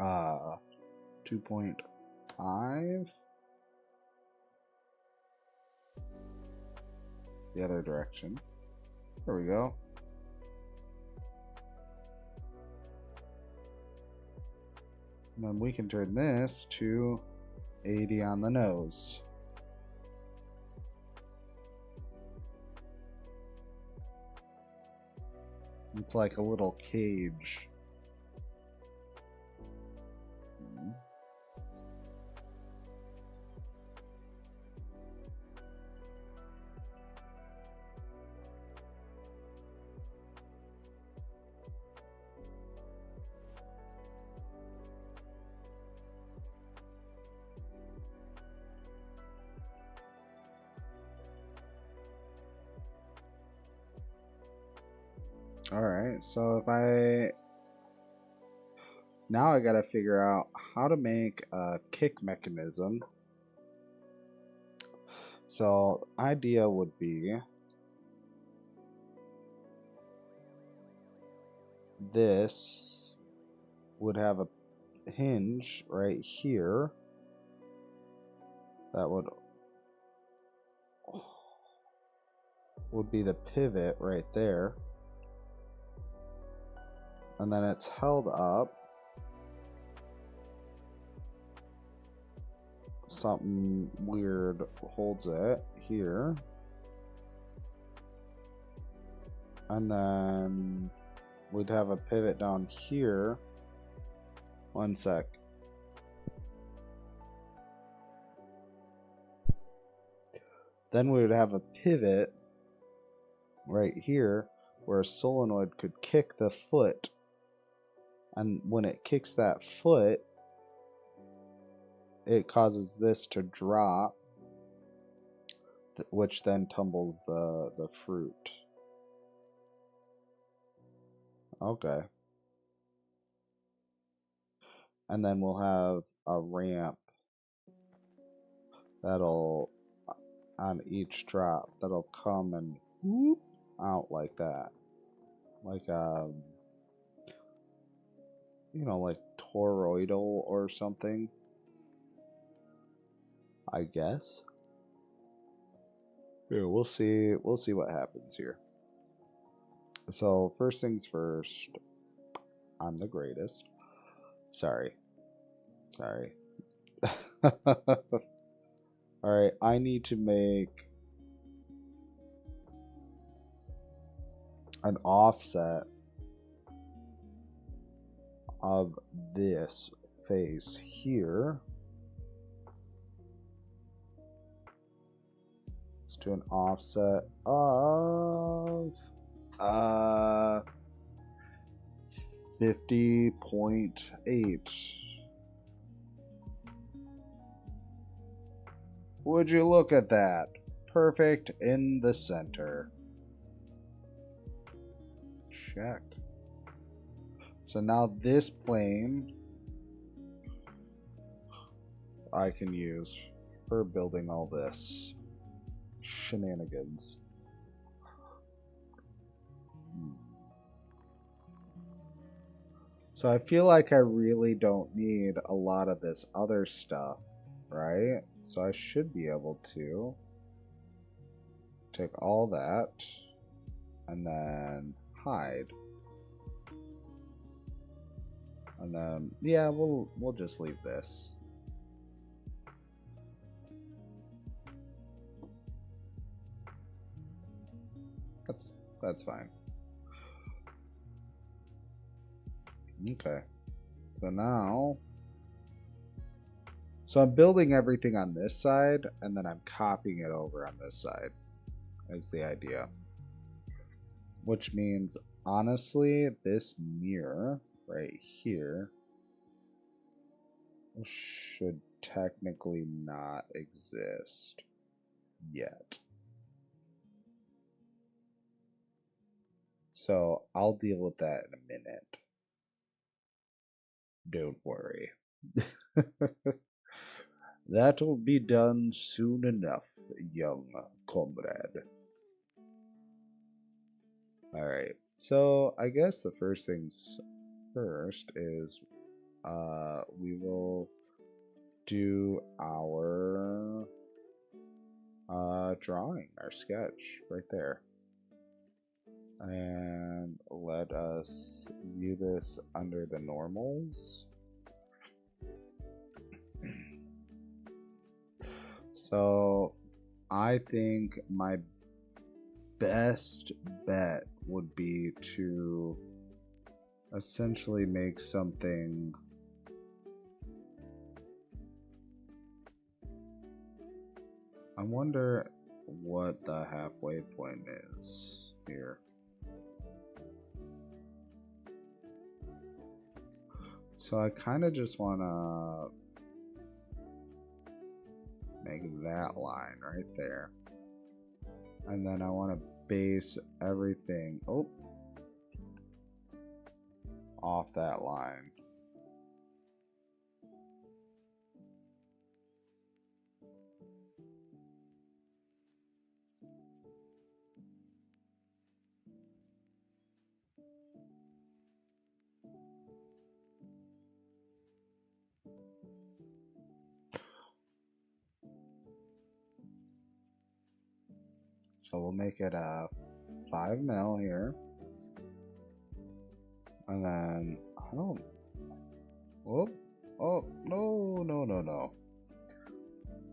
2.5 the other direction. There we go. And then we can turn this to 80 on the nose. It's like a little cage. Alright, so now I gotta figure out how to make a kick mechanism. So, idea would be this would have a hinge right here that would be the pivot right there, and then it's held up. Something weird holds it here, and then we'd have a pivot down here. One sec. Then we would have a pivot right here where a solenoid could kick the foot, and when it kicks that foot, it causes this to drop, which then tumbles the fruit. Okay. And then we'll have a ramp that'll, on each drop, that'll come and whoop out like that. Like, you know, like toroidal or something, I guess. Yeah, we'll see what happens here. So first things first, I'm the greatest. Sorry. Alright, I need to make an offset of this face here. Let's do an offset of 50.8. Would you look at that? Perfect in the center. Check. So now this plane I can use for building all this shenanigans. So I feel like I really don't need a lot of this other stuff, right? So I should be able to take all that and then hide. And then yeah, we'll just leave this. That's fine. Okay. So now I'm building everything on this side and then I'm copying it over on this side is the idea. Which means honestly this mirror right here should technically not exist yet. So I'll deal with that in a minute. Don't worry. That'll be done soon enough, young comrade. Alright, so I guess the first things first is we will do our drawing, our sketch right there. And let us view this under the normals. So I think my best bet would be to essentially make something I wonder what the halfway point is here. So I kind of just want to make that line right there. And then I want to base everything off that line. So we'll make it a 5 mil here. And then, oh, no.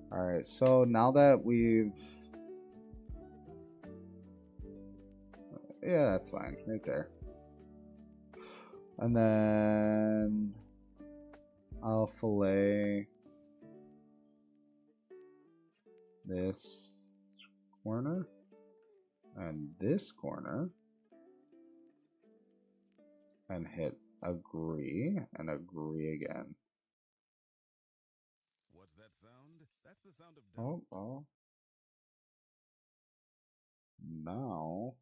Alright, so now that we've, yeah, that's fine, right there. And then I'll fillet this corner and this corner and hit agree and agree again. What's that sound? That's the sound of Oh. Now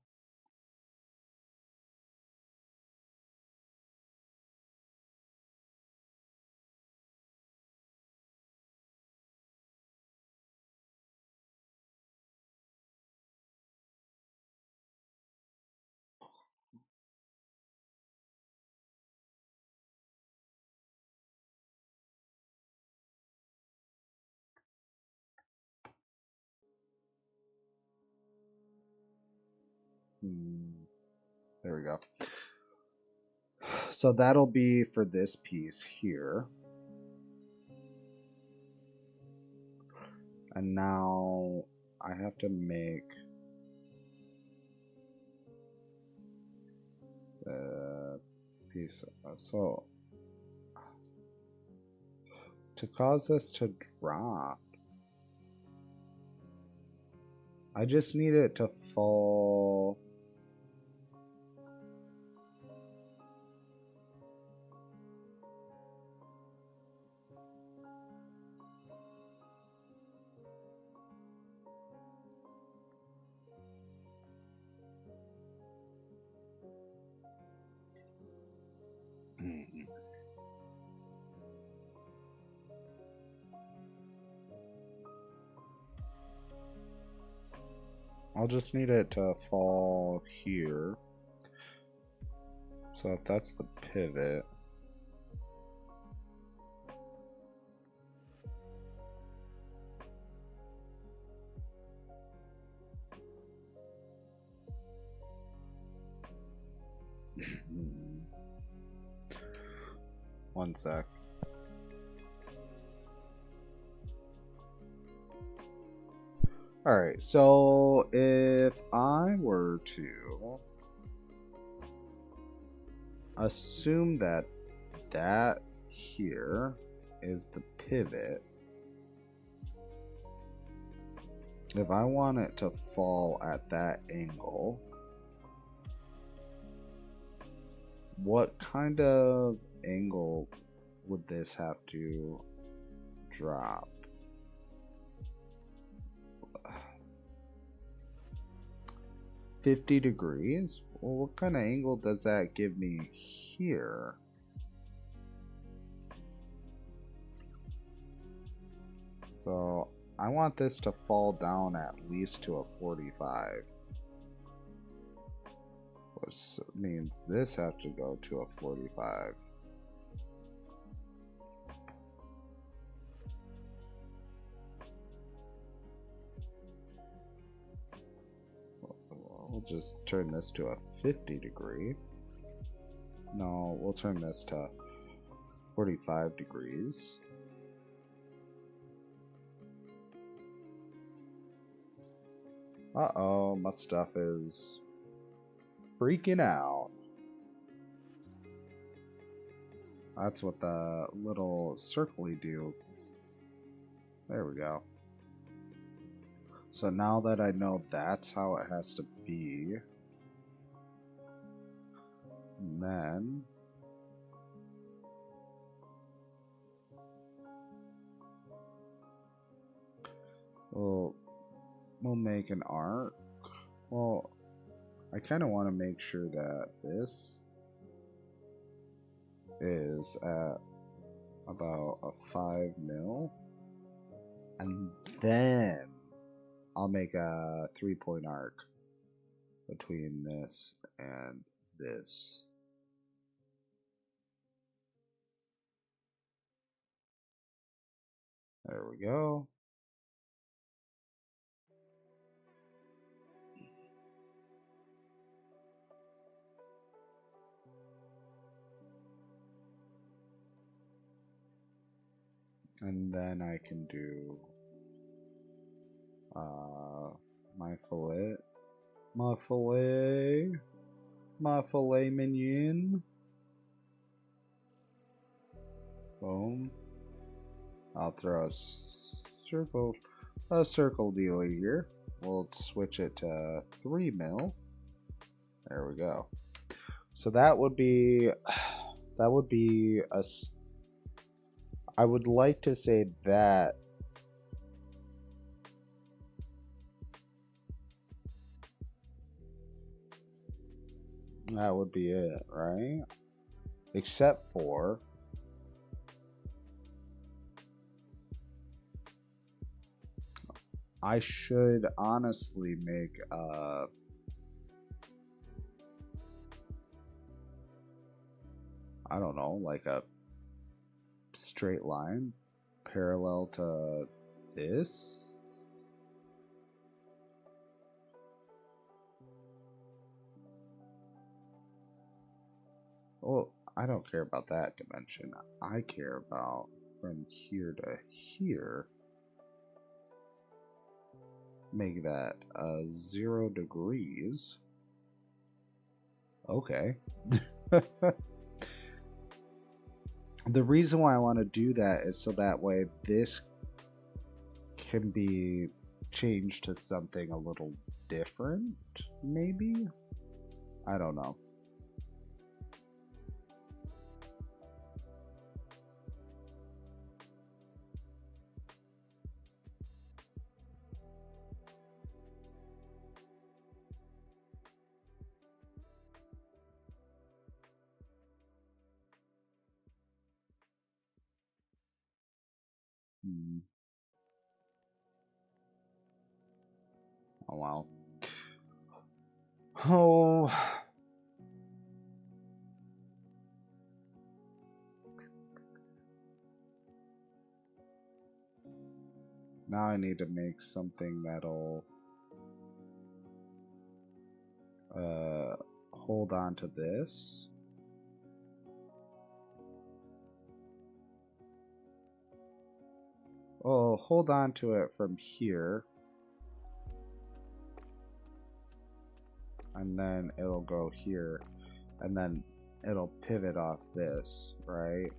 there we go. So that'll be for this piece here. And now I have to make the piece. So to cause this to drop. I just need it to fall. I'll just need it to fall here. So if that's the pivot. One sec. Alright, so if I were to assume that that here is the pivot, if I want it to fall at that angle, what kind of angle would this have to drop? $50 degrees? Well, what kind of angle does that give me here? So I want this to fall down at least to a 45. Which means this has to go to a 45. We'll just turn this to a 50 degree. No, we'll turn this to 45 degrees. Uh-oh, my stuff is freaking out. That's what the little circly do. There we go. So now that I know that's how it has to be, then we'll make an arc. Well, I kind of want to make sure that this is at about a 5 mil, and then I'll make a 3-point arc between this and this. There we go. And then I can do my filet mignon. Boom. I'll throw a circle dealie here. We'll switch it to 3 mil. There we go. So that would be a. I would like to say that that would be it, right? Except for I should honestly make a I don't know, like a straight line parallel to this. Well, I don't care about that dimension. I care about from here to here. Make that 0 degrees. Okay. The reason why I want to do that is so that way this can be changed to something a little different, maybe? I don't know. Hmm. Oh, wow. Oh. Now I need to make something that'll hold on to this. Oh, hold on to it from here. And then it'll go here. And then it'll pivot off this, right?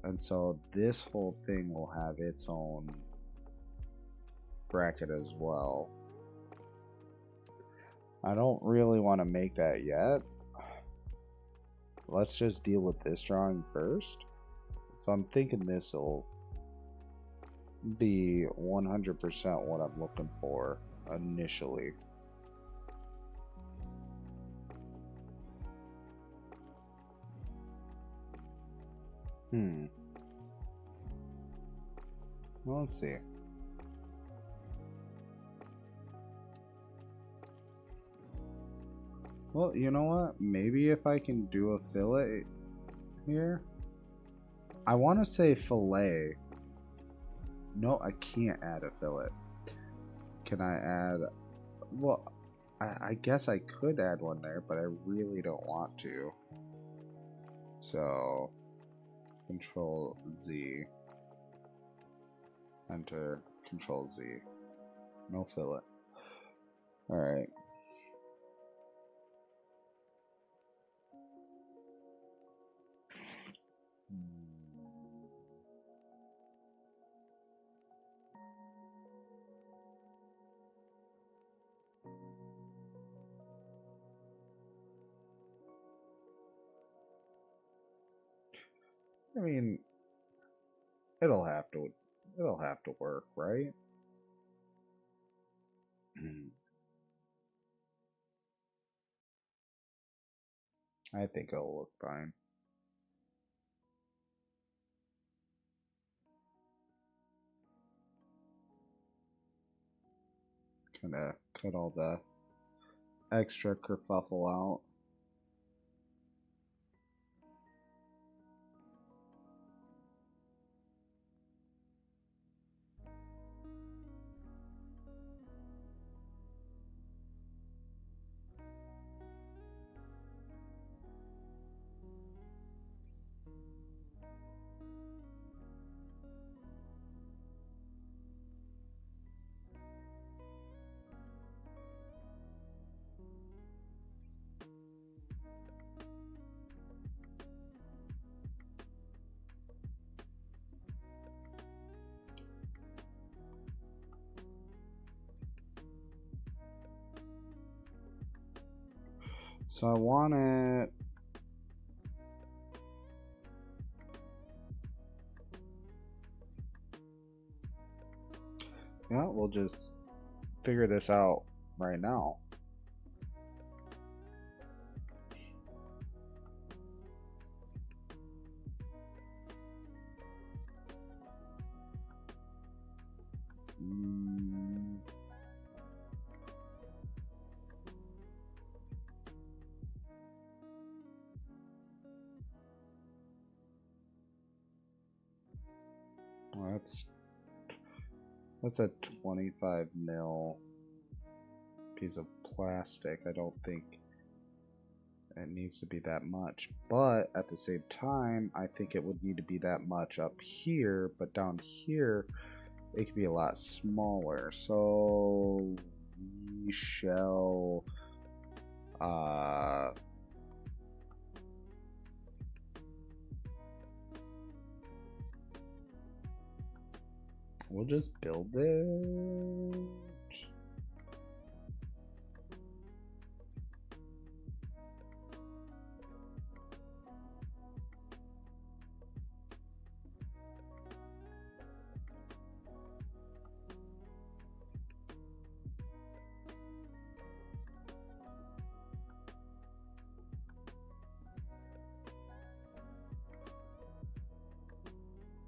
And so this whole thing will have its own bracket as well. I don't really want to make that yet. Let's just deal with this drawing first. So I'm thinking this will be 100% what I'm looking for initially. Well, let's see. Well, you know what? Maybe if I can do a fillet here. I want to say fillet. No, I can't add a fillet. Can I add... Well, I guess I could add one there, but I really don't want to. So, Control Z. Enter, Control Z. No fillet. Alright. I mean, it'll have to work, right? I think it'll look fine. Kind of cut all the extra kerfuffle out. So I want it. Yeah, we'll just figure this out right now. Well, that's a 25 mil piece of plastic. I don't think it needs to be that much, but at the same time, I think it would need to be that much up here, but down here, it could be a lot smaller. So we shall We'll just build it.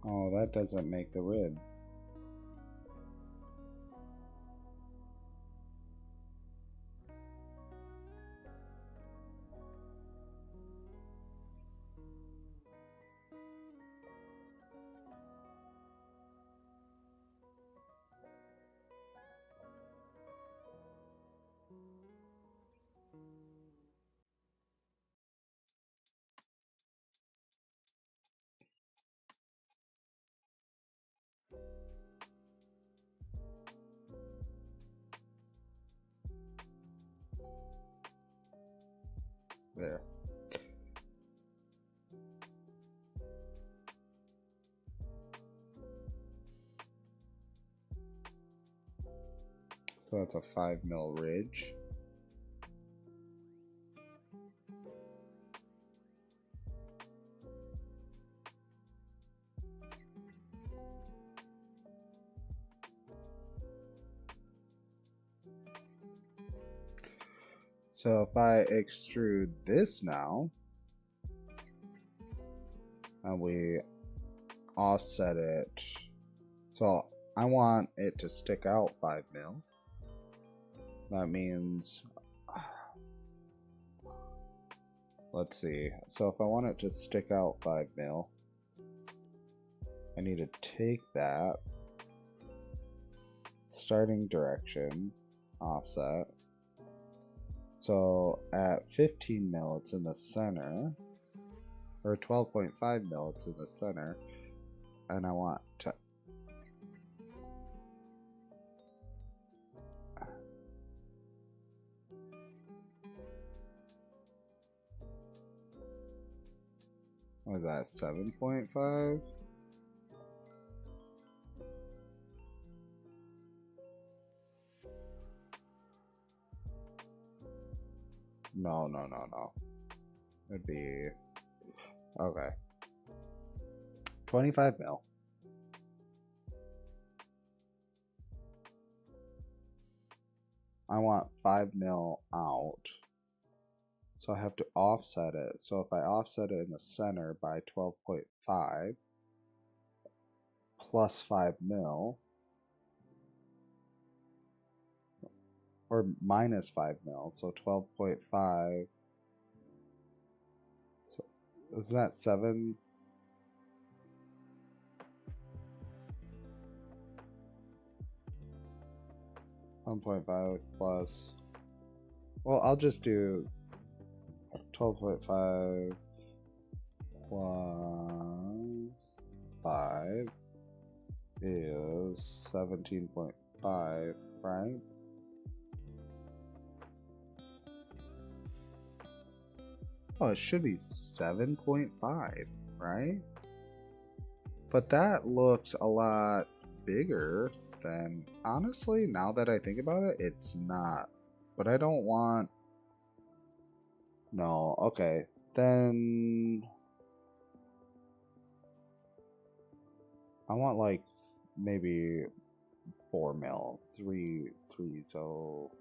Oh, that doesn't make the rib. There. So that's a 5 mil ridge. So if I extrude this now, and we offset it, so I want it to stick out 5 mil. That means, let's see, so if I want it to stick out 5 mil, I need to take that starting direction, offset. So at 15 mil, it's in the center, or 12.5 mil, it's in the center, and I want to what is that, 7.5? No. It'd be, okay. 25 mil. I want 5 mil out. So I have to offset it. So if I offset it in the center by 12.5 plus 5 mil, or minus 5 mil, so 12.5. So isn't that 7? $1.5 plus, well, I'll just do 12.5 plus 5 is 17.5, right? Oh, it should be 7.5, right? But that looks a lot bigger than, honestly, now that I think about it, it's not. But I don't want, no, okay, then I want like maybe 4 mil, 3, so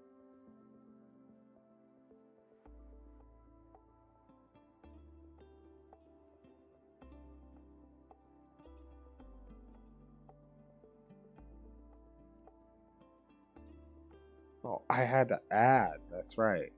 oh, I had to add, that's right.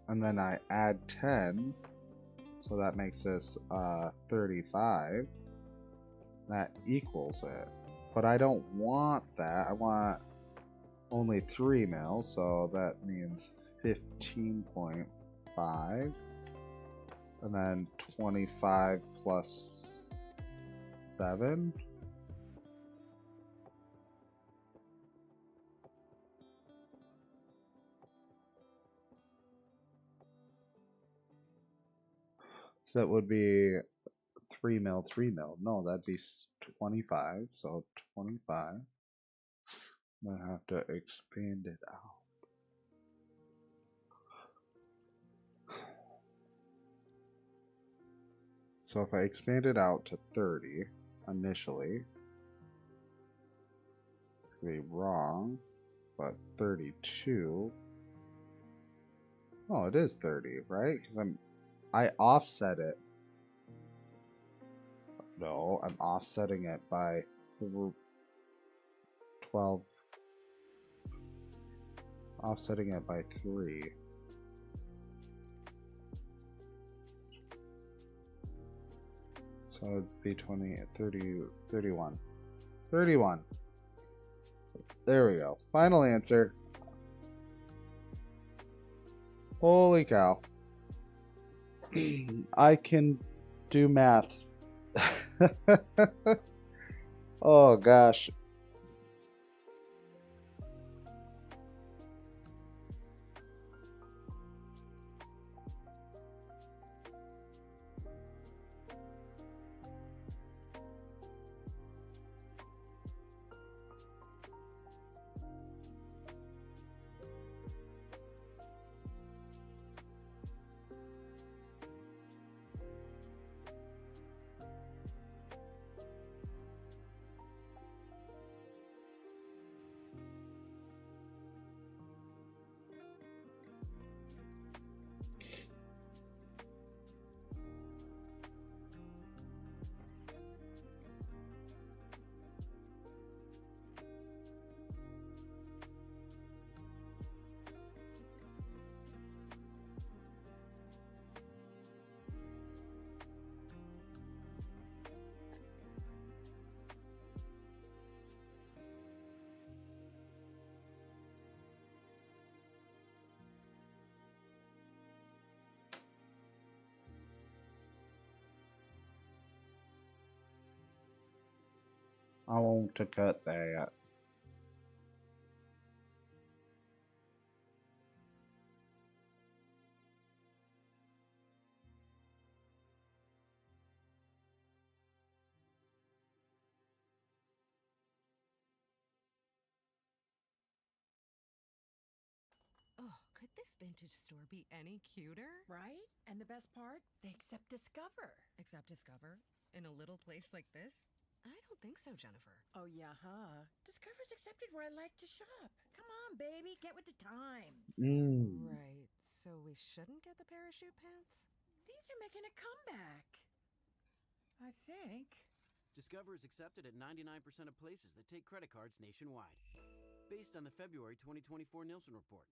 And then I add 10, so that makes this 35. That equals it. But I don't want that. I want only 3 mil, so that means 15.5. And then 25 plus 7. So that would be 3 mil, 3 mil. No, that'd be 25. So 25. I have to expand it out. So if I expand it out to 30 initially, it's going to be wrong, but 32. Oh, it is 30, right? Because I offset it. No, I'm offsetting it by 12. Offsetting it by 3. So it'd be 20, 30, 31. 31. There we go. Final answer. Holy cow. I can do math. Oh gosh. I want to cut that. Oh, could this vintage store be any cuter? Right? And the best part? They accept Discover. Accept Discover? In a little place like this? I don't think so, Jennifer. Oh, yeah, huh? Discover's accepted where I like to shop. Come on, baby, get with the times. Right, so we shouldn't get the parachute pants? These are making a comeback. I think. Discover is accepted at 99% of places that take credit cards nationwide, based on the February 2024 Nielsen report.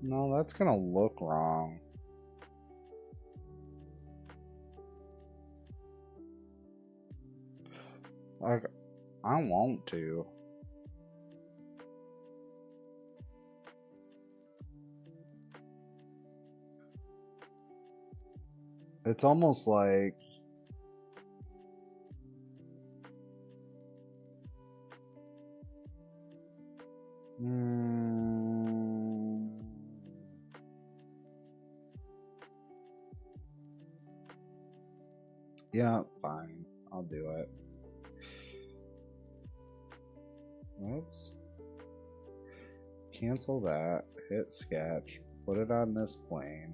No, that's gonna look wrong. Like, I want to. It's almost like yeah, fine. I'll do it. Oops. Cancel that. Hit sketch. Put it on this plane.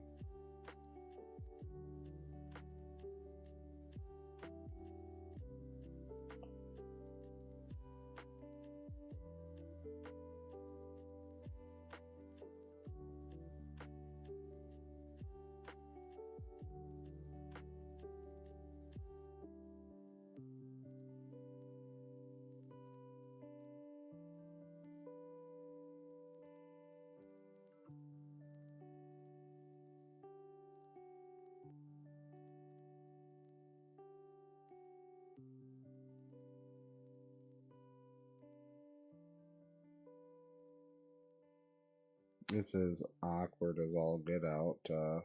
This is awkward as all get out to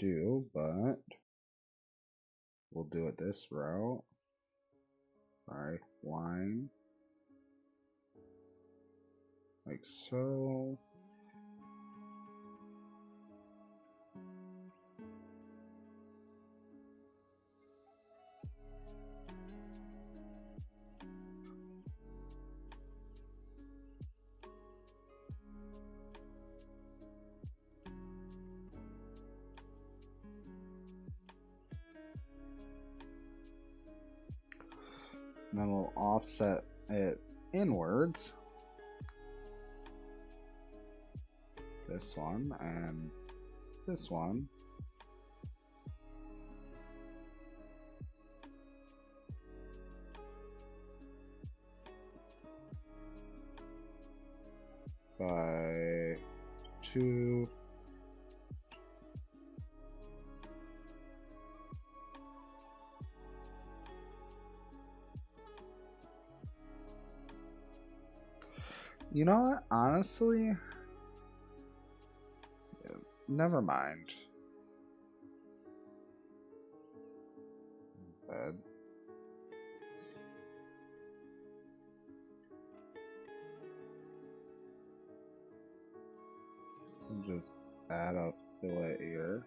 do, but we'll do it this route. Sorry, line. Like so. Then we'll offset it inwards. This one and this one. By 2. You know what? Honestly, never mind. Bad. Just add a fillet here.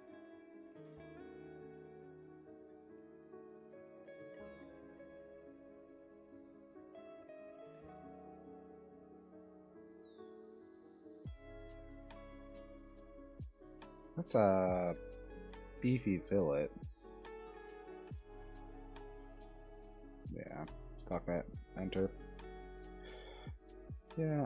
That's a beefy fillet. Yeah, fuck it. Enter. Yeah.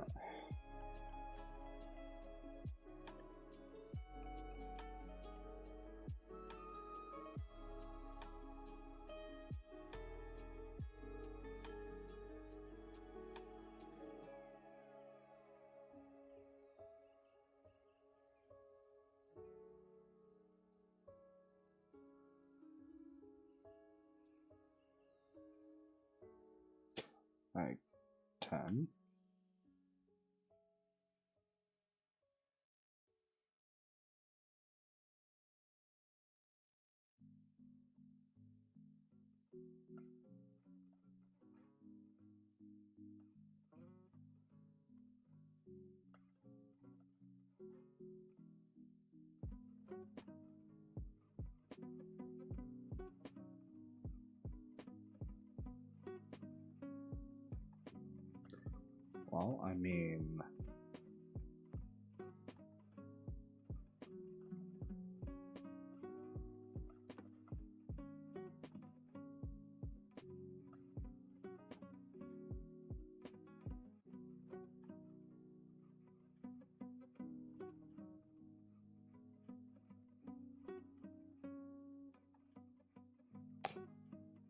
Like 10. Well, I mean,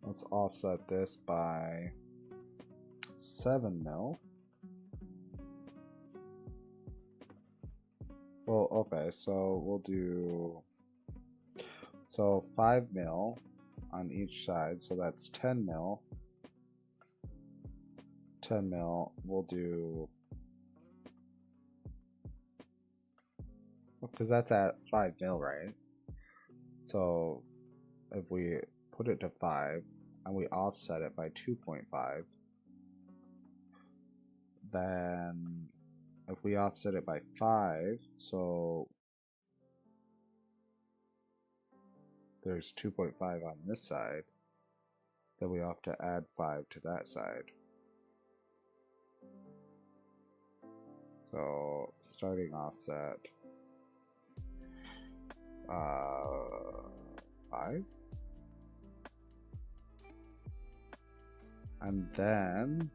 let's offset this by 7 mil. Well, okay, so we'll do 5 mil on each side, so that's 10 mil. 10 mil, we'll do, because that's at 5 mil, right? So if we put it to 5 and we offset it by 2.5, then if we offset it by 5, so there's 2.5 on this side, then we have to add 5 to that side. So starting offset 5, and then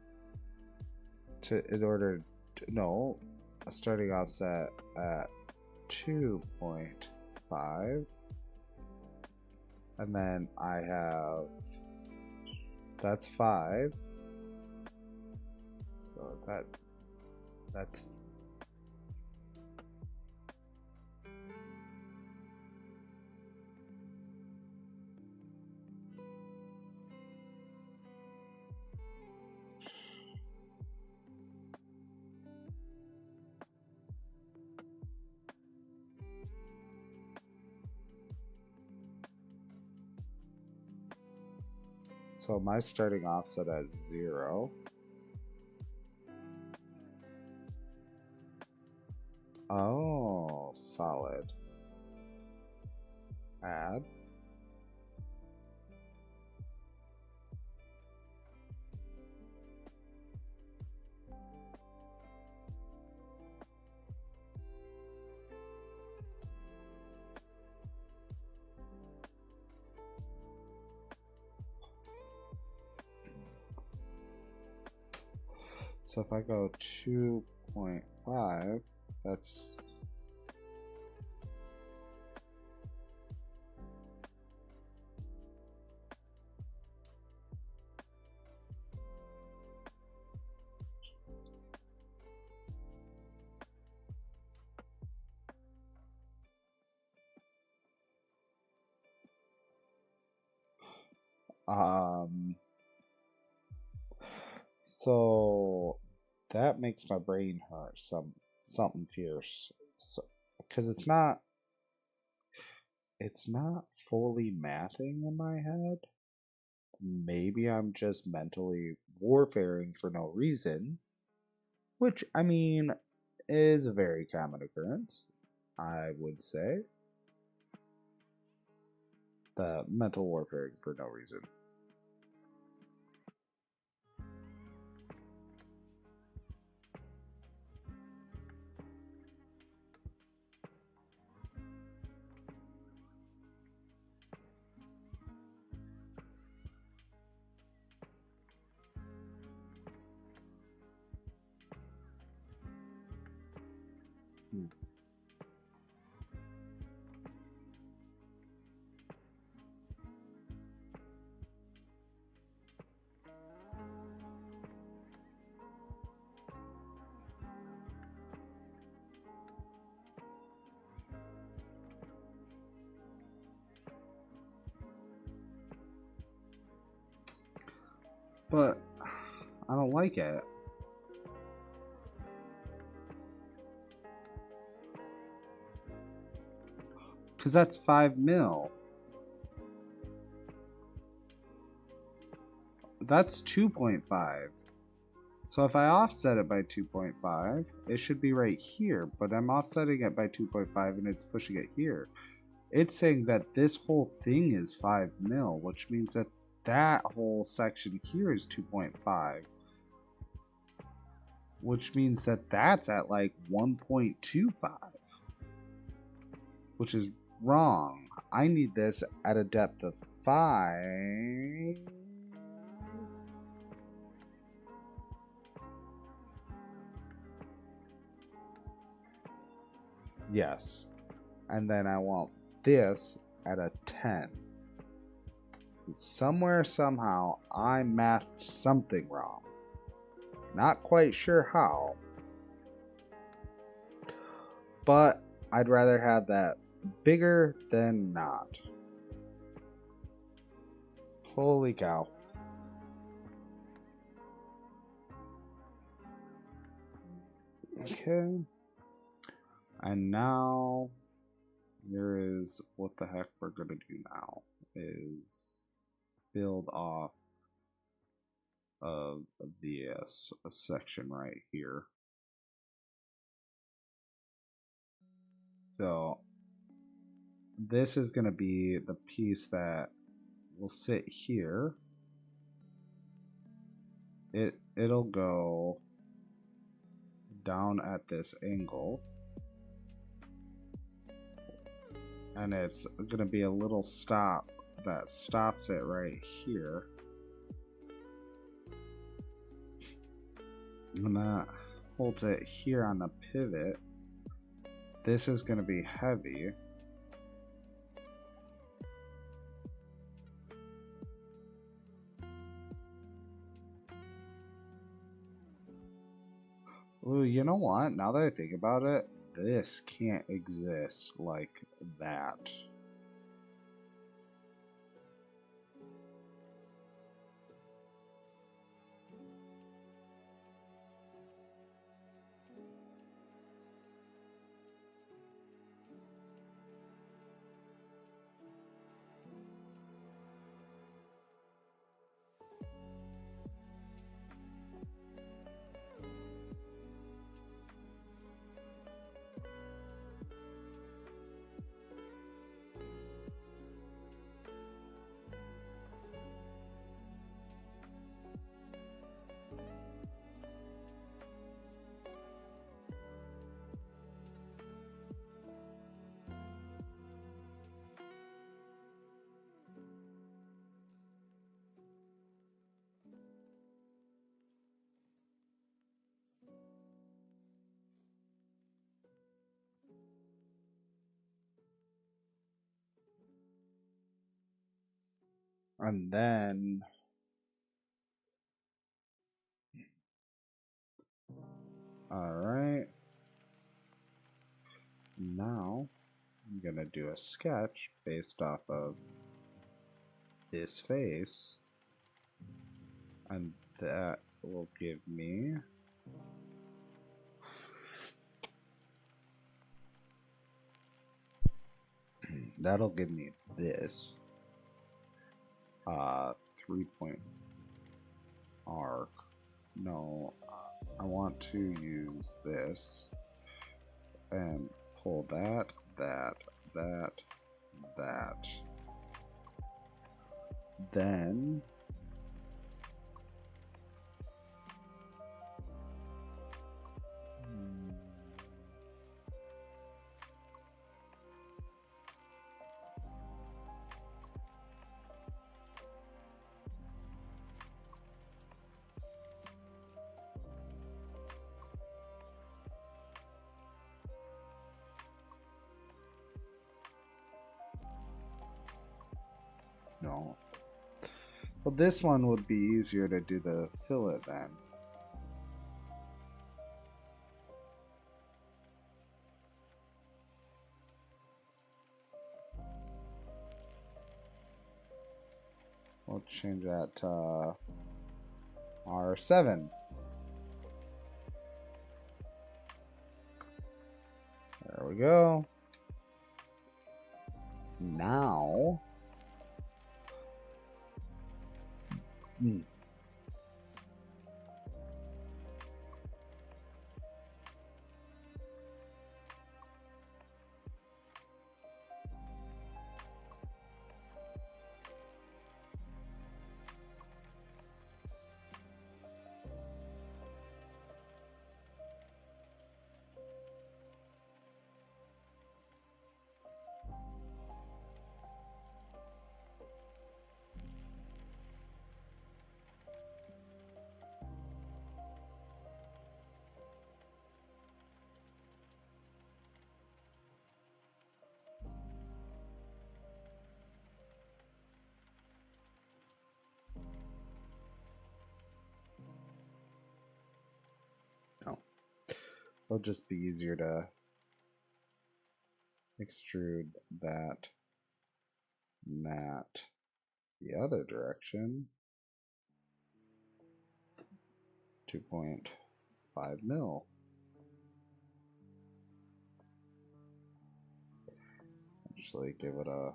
starting offset at 2.5, and then I have, that's 5, so that's So my starting offset at 0. Oh, solid. Add. So if I go 2.5, that's so that makes my brain hurt something fierce. So, because it's not fully mathing in my head. Maybe I'm just mentally warfaring for no reason, which I mean is a very common occurrence, I would say. The mental warfaring for no reason. But I don't like it. Because that's 5 mil. That's 2.5. So if I offset it by 2.5, it should be right here. But I'm offsetting it by 2.5 and it's pushing it here. It's saying that this whole thing is 5 mil, which means that that whole section here is 2.5. Which means that that's at like 1.25. Which is wrong. I need this at a depth of 5. Yes. And then I want this at a 10. Somewhere, somehow, I mathed something wrong. Not quite sure how. But I'd rather have that bigger than not. Holy cow. Okay. And now, here is what the heck we're going to do now. Is build off of this section right here. So, this is going to be the piece that will sit here. It'll go down at this angle. And it's going to be a little stop that stops it right here. And that holds it here on the pivot. This is going to be heavy. Ooh, you know what? Now that I think about it, this can't exist like that. And then all right, now I'm gonna do a sketch based off of this face, and that will give me that'll give me this 3-point arc. No, I want to use this and pull that. Then no. Well, this one would be easier to do the fillet then. We'll change that to R7. There we go. Now, no. It'll just be easier to extrude that and that the other direction. 2.5 mil. Actually, give it a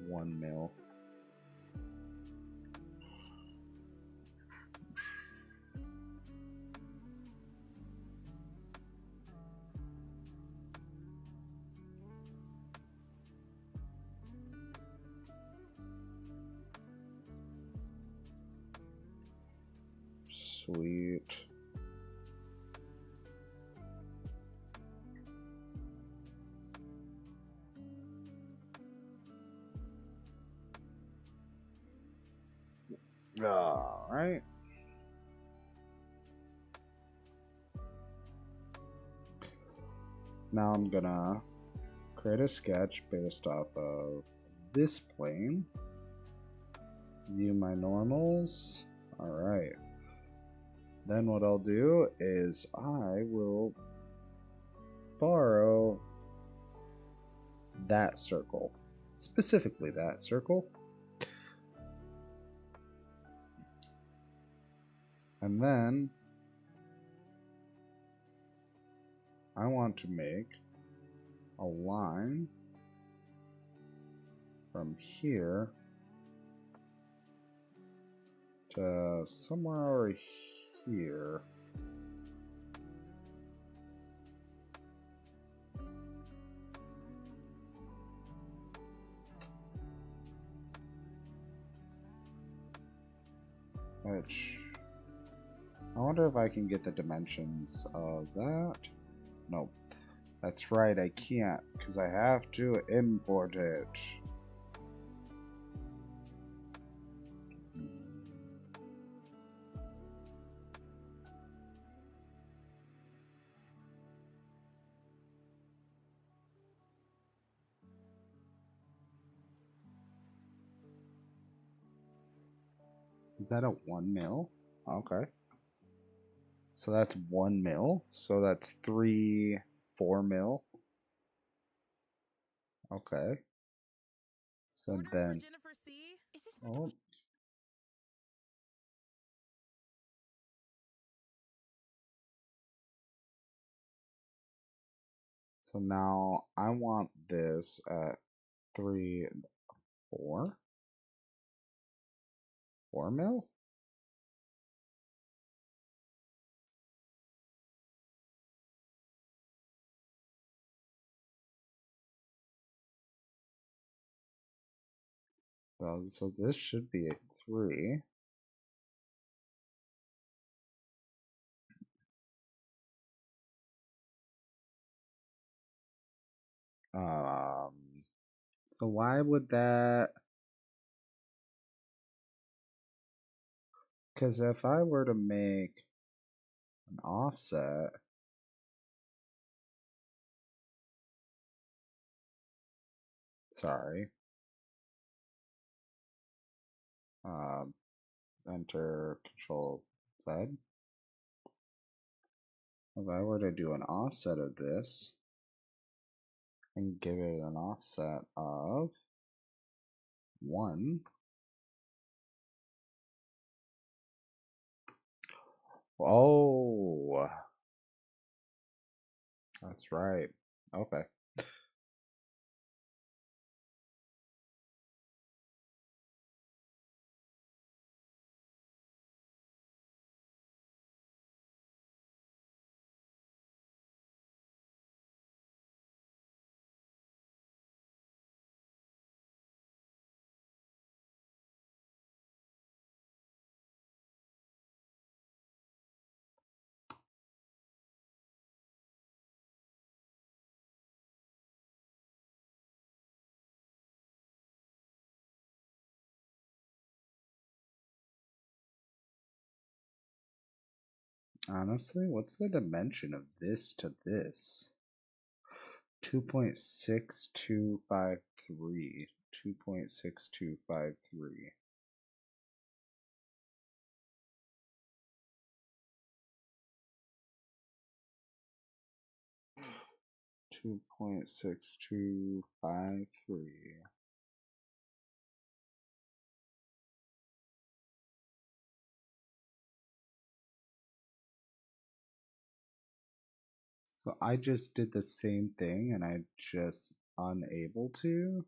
1 mil. Sweet. All right. Now I'm gonna create a sketch based off of this plane. View my normals. All right. Then what I'll do is I will borrow that circle, specifically that circle. And then I want to make a line from here to somewhere over here. Which, I wonder if I can get the dimensions of that. No, that's right, I can't, because I have to import it. Is that a 1 mil? Okay. So that's 1 mil. So that's 3, 4 mil. Okay. So Order for then, Jennifer C. Is this oh, so now I want this at 3, 4, 4 mil. So this should be a 3. Um, so why would that? Because if I were to make an offset, sorry, um, enter Control Z. If I were to do an offset of this and give it an offset of 1, oh, that's right. Okay. Honestly, what's the dimension of this to this? 2.6253. 2.6253. 2.6253. So I just did the same thing and I just unable to.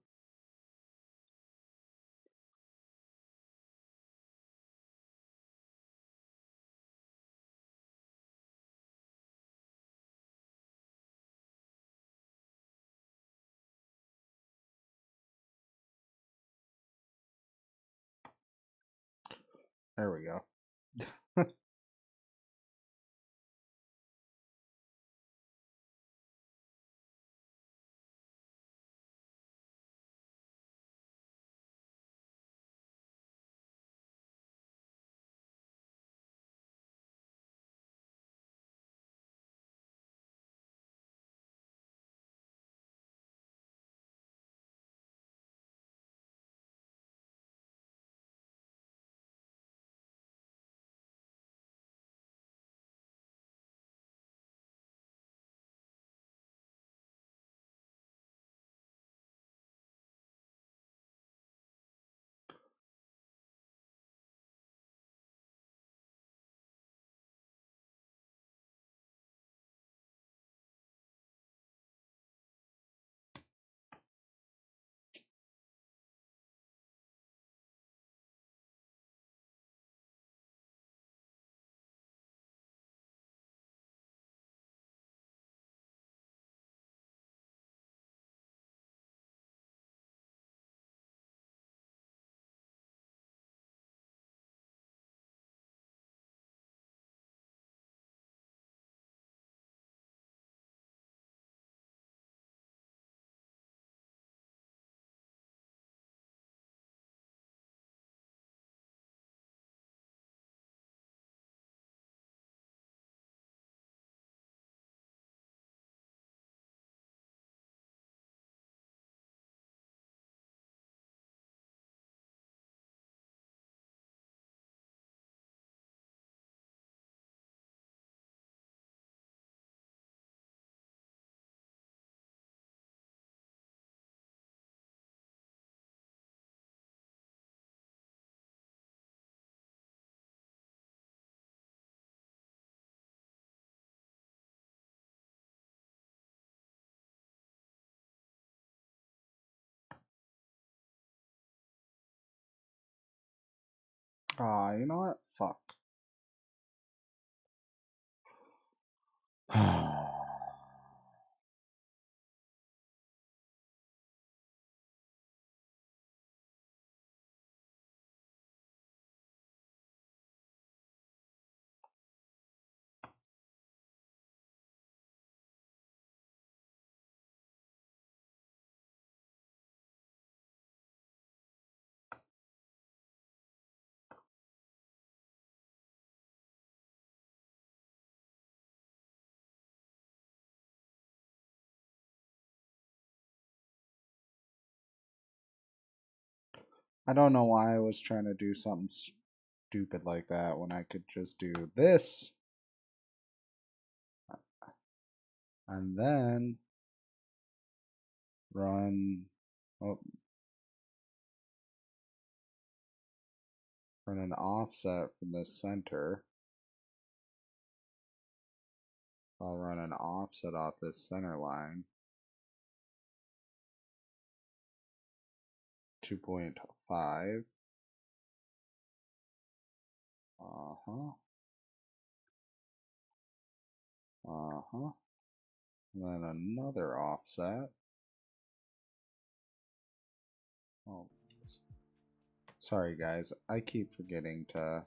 There we go. Aw, you know what? Fuck. I don't know why I was trying to do something stupid like that when I could just do this. And then run, oh, run an offset from the center. I'll run an offset off this center line. 2.5. Uh-huh. Uh-huh. And then another offset. Oh, sorry guys, I keep forgetting to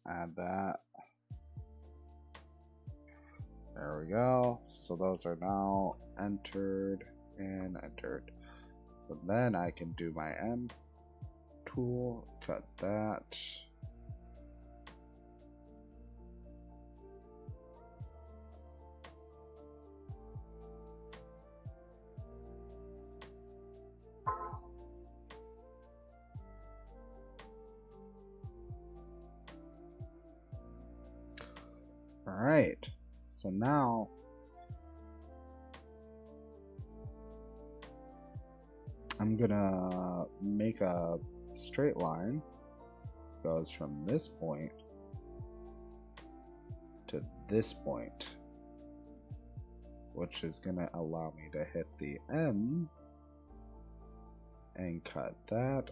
add that. There we go. So those are now entered and entered. So then I can do my M tool, cut that. All right. So now I'm gonna make a straight line, goes from this point to this point, which is gonna allow me to hit the M and cut that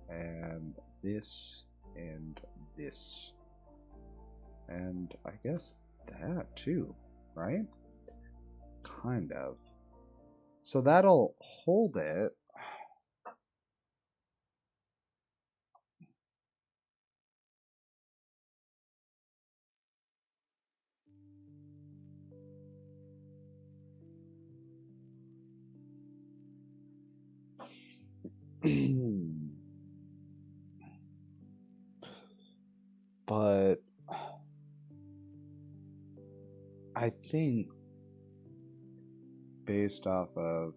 and this and this. And I guess that too, right? Kind of. So that'll hold it. But I think based off of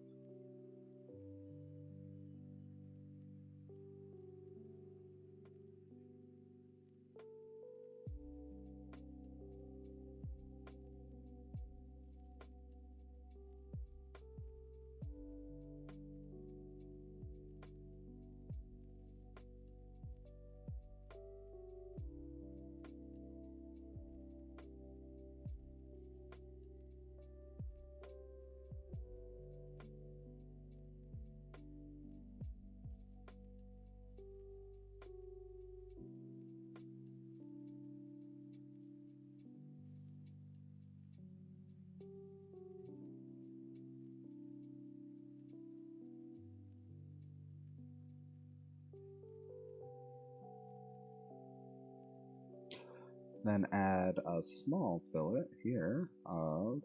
then add a small fillet here of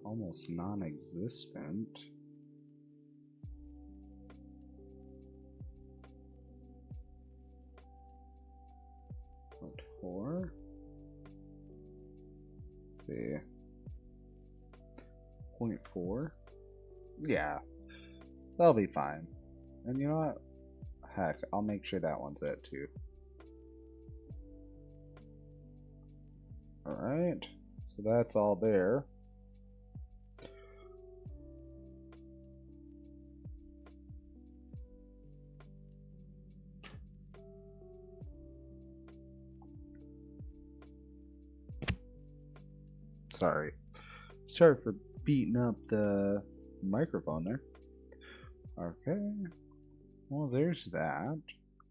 almost non-existent. What for? Let's see. 0.4. Yeah, that'll be fine. And you know what? Heck, I'll make sure that one's it too. Alright, so that's all there. Sorry for beating up the microphone there. Okay. Well, there's that.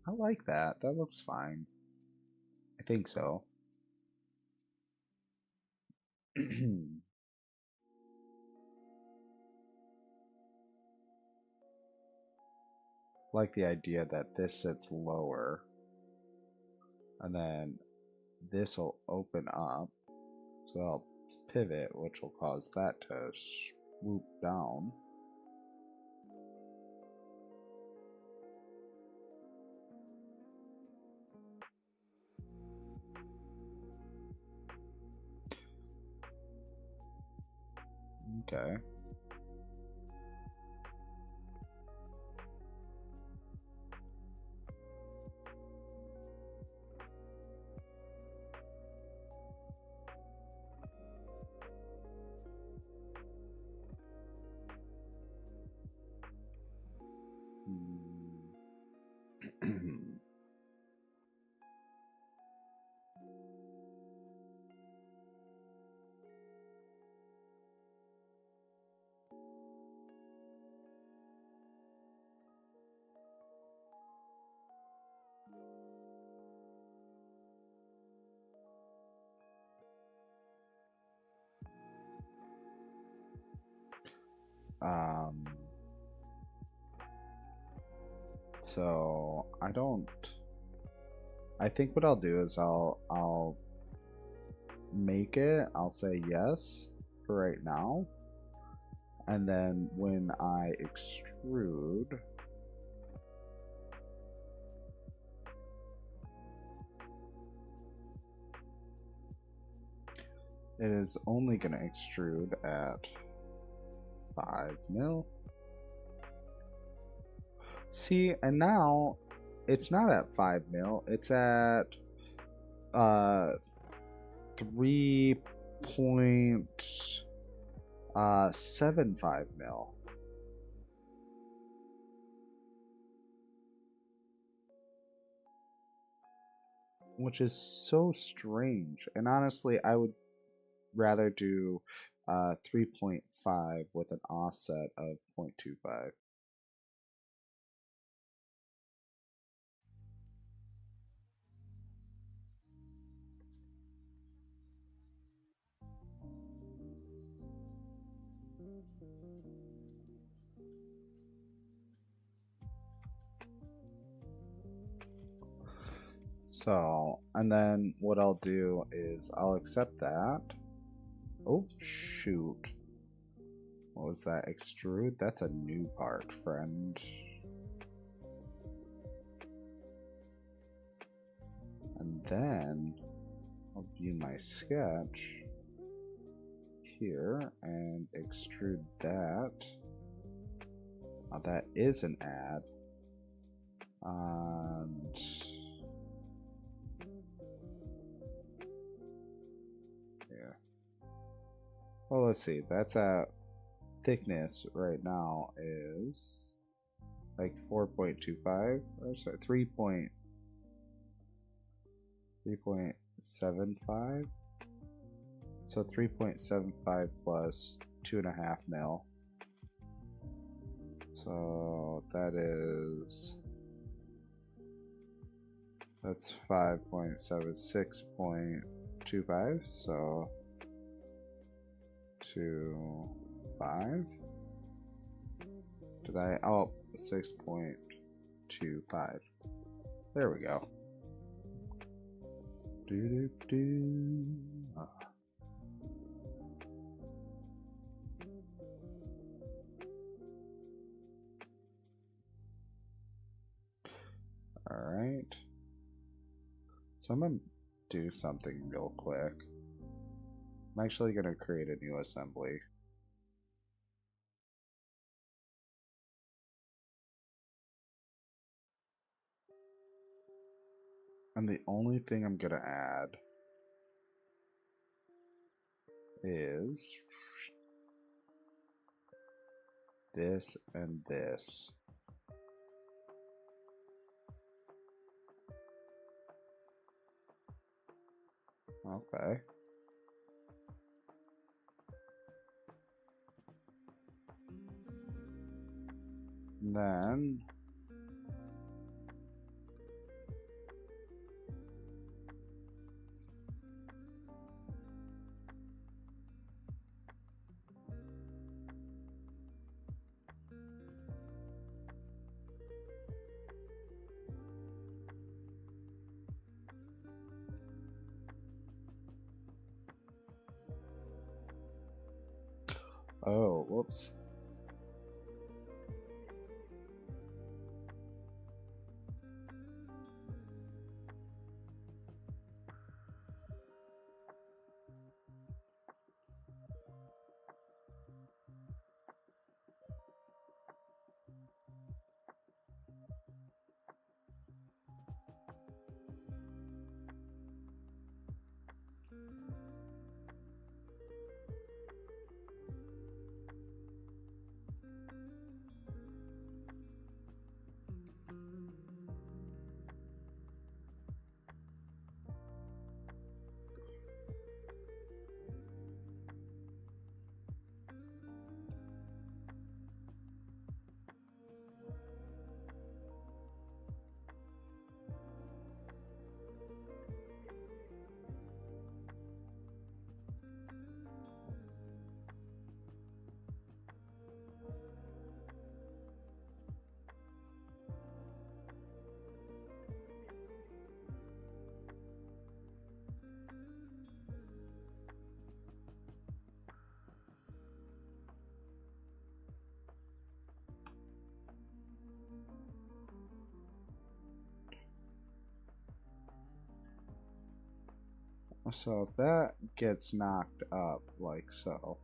I like that. That looks fine. I think so. Like the idea that this sits lower and then this will open up, so I'll pivot, which will cause that to swoop down. Okay. So I think what I'll do is I'll make it, I'll say yes for right now, and then when I extrude, it is only going to extrude at 5 mil. See, and now it's not at 5 mil, it's at 3.75 mil. Which is so strange. And honestly, I would rather do 3.5 with an offset of 0.25. So, and then what I'll do is I'll accept that. Oh, shoot. What was that? Extrude? That's a new part, friend. And then I'll view my sketch here and extrude that. Now that is an add. And yeah. Well, let's see. That's at thickness right now is like 4.25 or sorry, 3.75. So 3.75 plus 2.5 mil. So that's 5.76.25. So 5. Did I? Oh, 6.25. There we go. All right. So I'm gonna do something real quick. I'm actually gonna create a new assembly. And the only thing I'm gonna add is this and this. Okay. And then oh, whoops. So if that gets knocked up like so.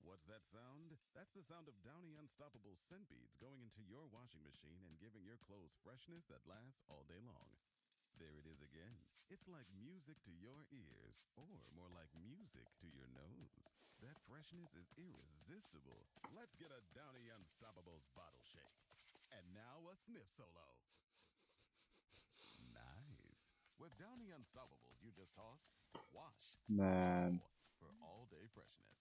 What's that sound? That's the sound of Downy Unstoppable scent beads going into your washing machine and giving your clothes freshness that lasts all day long. There it is again. It's like music to your ears, or more like music to your nose. That freshness is irresistible. Let's get a Downy Unstoppables bottle shake. And now a sniff solo. Nice. With Downy Unstoppables, you just toss, wash, Man. for all-day freshness.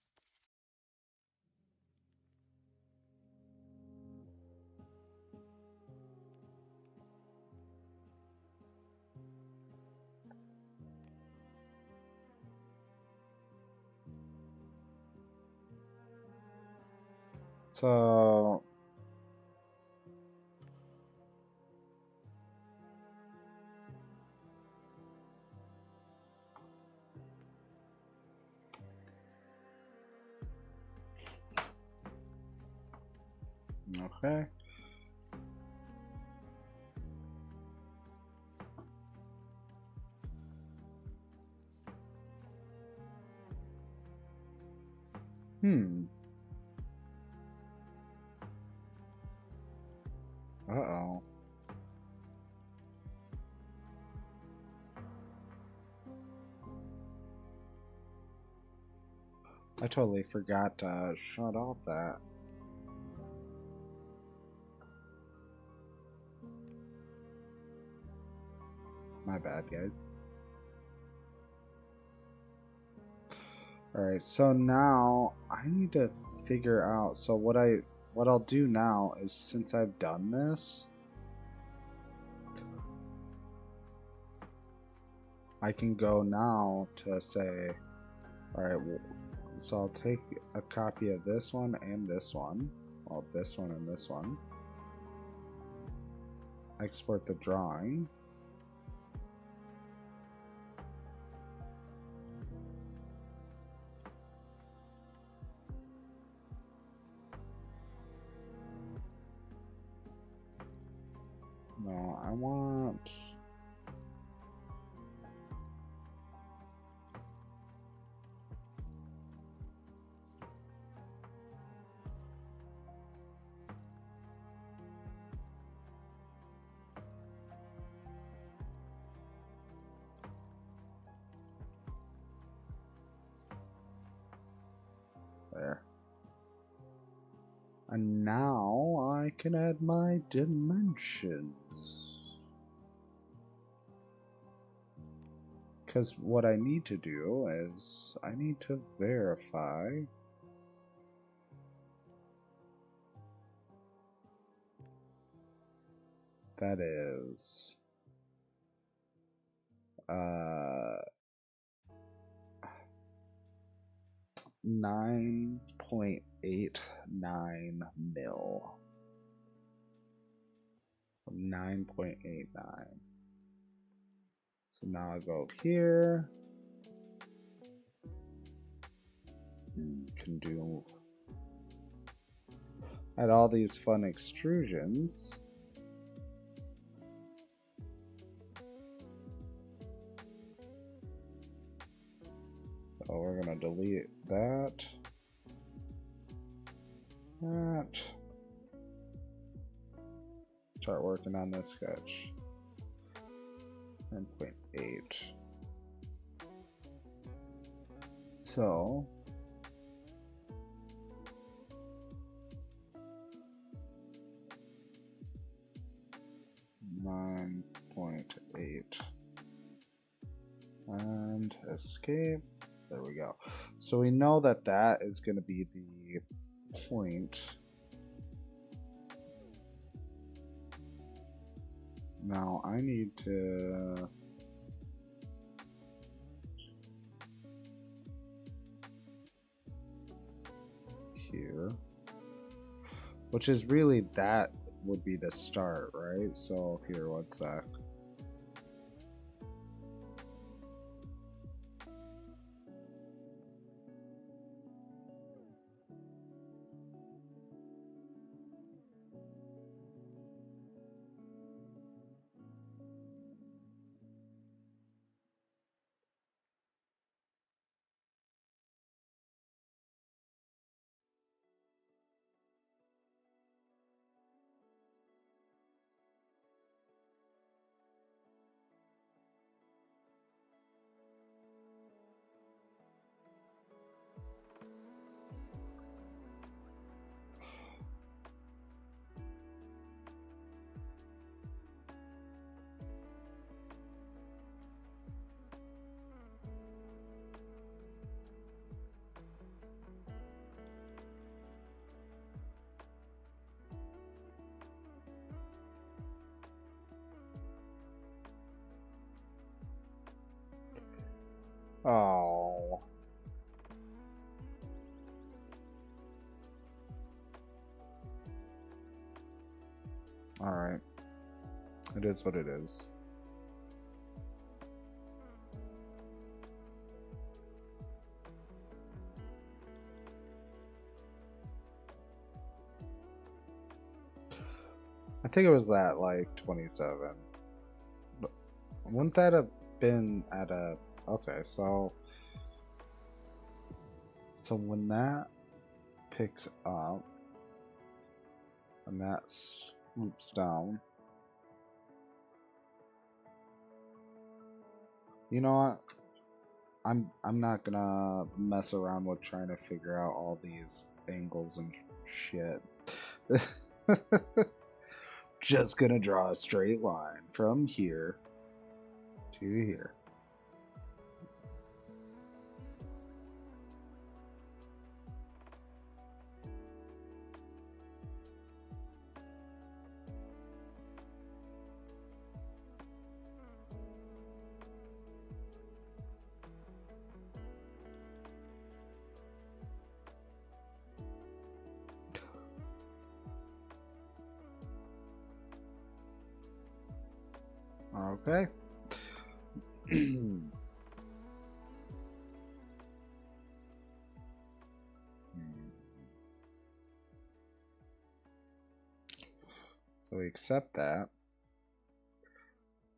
So okay. Uh-oh. I totally forgot to shut off that. My bad, guys. Alright, so now I need to figure out, so what I'll do now is, since I've done this, I can go now to say, alright, so I'll take a copy of this one and this one, well, this one and this one, export the drawing, no, I want, there. And now I can add my dimensions. Because what I need to do is I need to verify that is 9.89 mil. 9.89. So now I go up here. Can do add all these fun extrusions. So we're gonna delete that. Start working on this sketch. 9.8. So .8 and escape. There we go. So we know that that is going to be the point. Now I need to here, which is really that would be the start, right? So here, what's that? Oh. Alright. It is what it is. I think it was at like 27. But wouldn't that have been at a... Okay, so when that picks up and that swoops down, you know what? I'm not gonna mess around with trying to figure out all these angles and shit. Just gonna draw a straight line from here to here. Okay. So we accept that.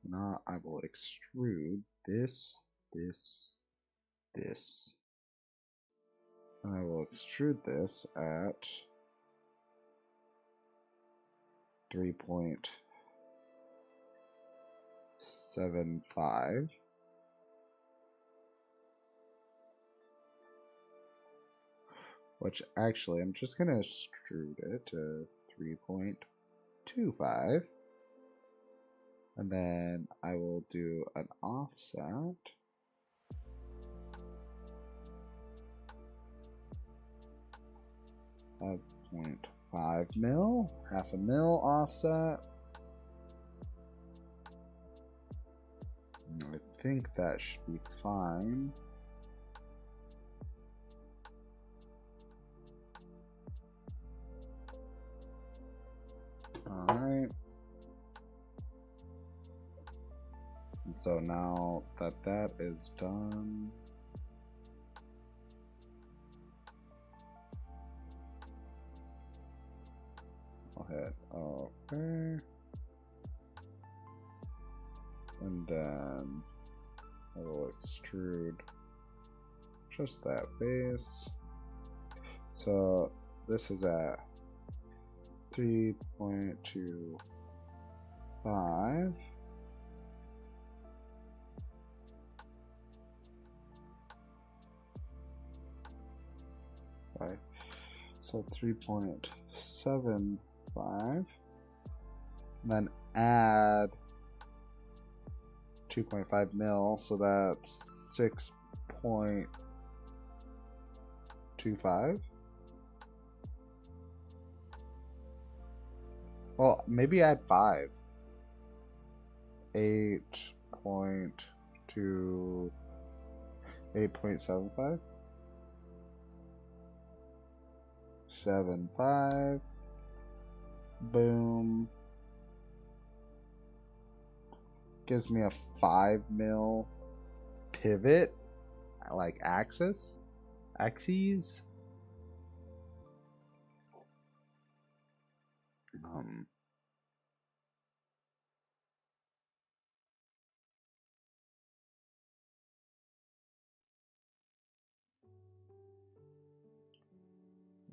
Now I will extrude this. And I will extrude this at 3.75. which actually I'm just gonna extrude it to 3.25, and then I will do an offset of 0.5 mil, half a mil offset. I think that should be fine. Alright. And so now that that is done, I'll hit OK. And then I will extrude just that base. So this is at 3.25. Right. So 3.75. Then add 2.5 mil, so that's 6.25. Well, maybe add 5. 8.75. 7.5. Boom. Gives me a 5 mil pivot, like axes.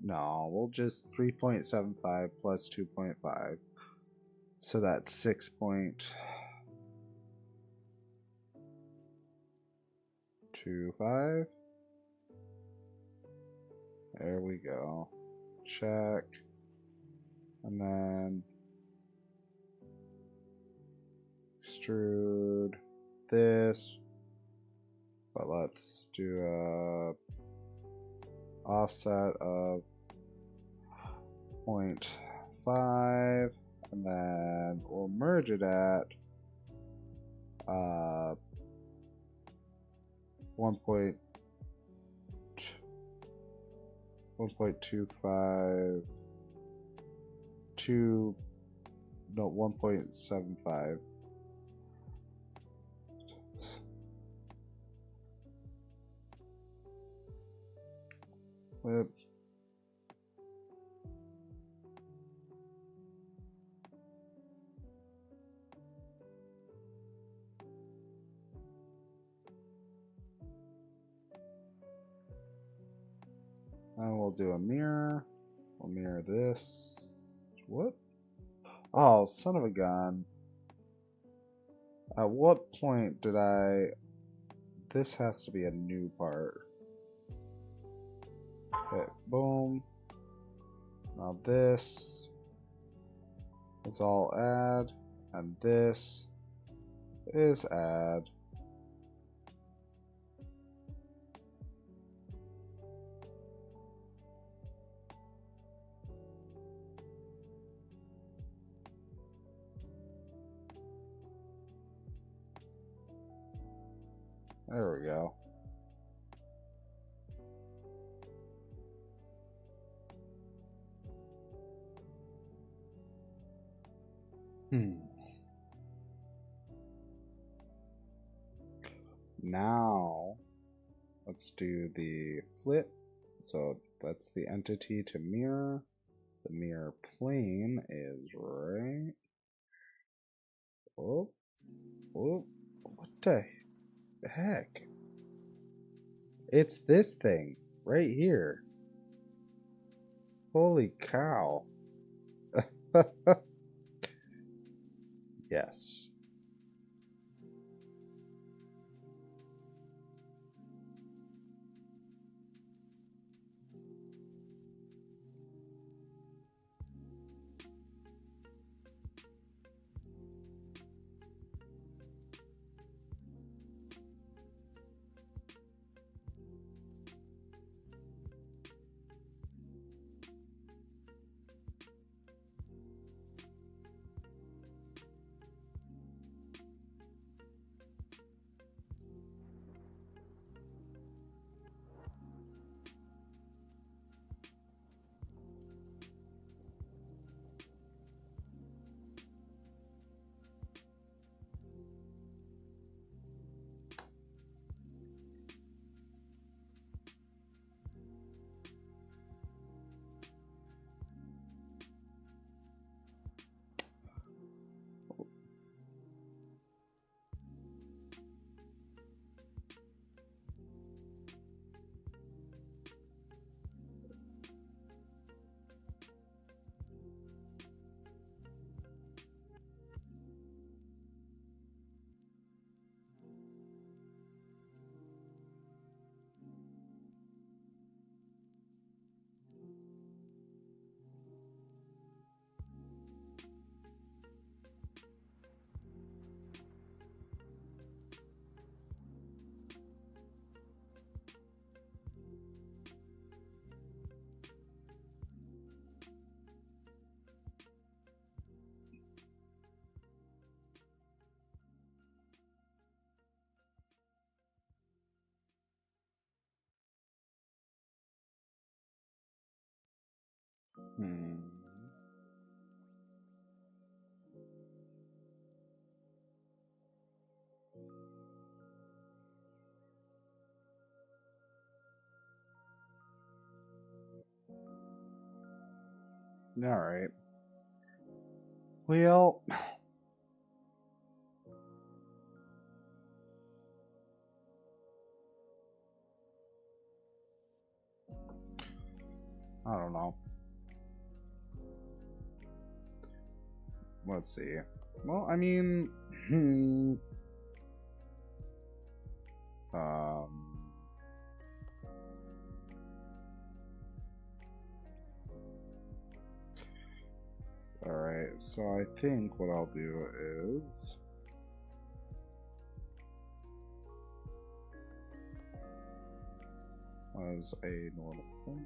No, we'll just 3.75 plus 2.5. So that's 6.25. There we go. Check. And then extrude this. But let's do a offset of 0.5, and then we'll merge it at 1.25 to 1.75. Flip. And we'll do a mirror. We'll mirror this. What? Oh, son of a gun. At what point did I... This has to be a new part. Hit boom. Now this is all add. And this is add. There we go. Now, let's do the flip. So that's the entity to mirror. The mirror plane is right. Oh, oh, what the heck? It's this thing right here. Holy cow. Yes. Hmm. All right. Well, I don't know. Let's see. Well, I mean, um, all right. So I think what I'll do is as a normal thing.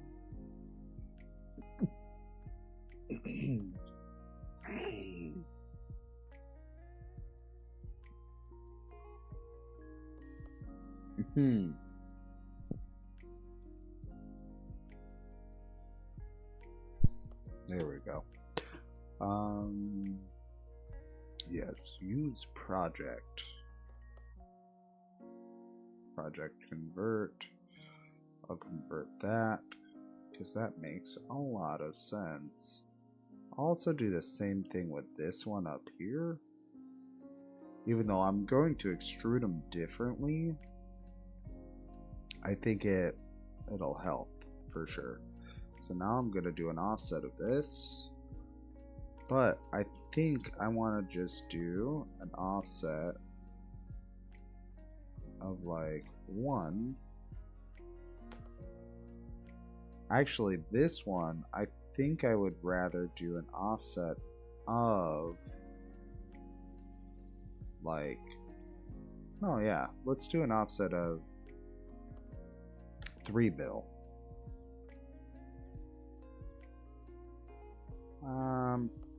Hmm. There we go. Yes, use project. Project convert. I'll convert that because that makes a lot of sense. I'll also do the same thing with this one up here. Even though I'm going to extrude them differently, I think it'll help for sure. So now I'm going to do an offset of this. But I think I want to just do an offset of like 1. Actually, this one, I think I would rather do an offset of like, oh yeah, let's do an offset of 3 bill.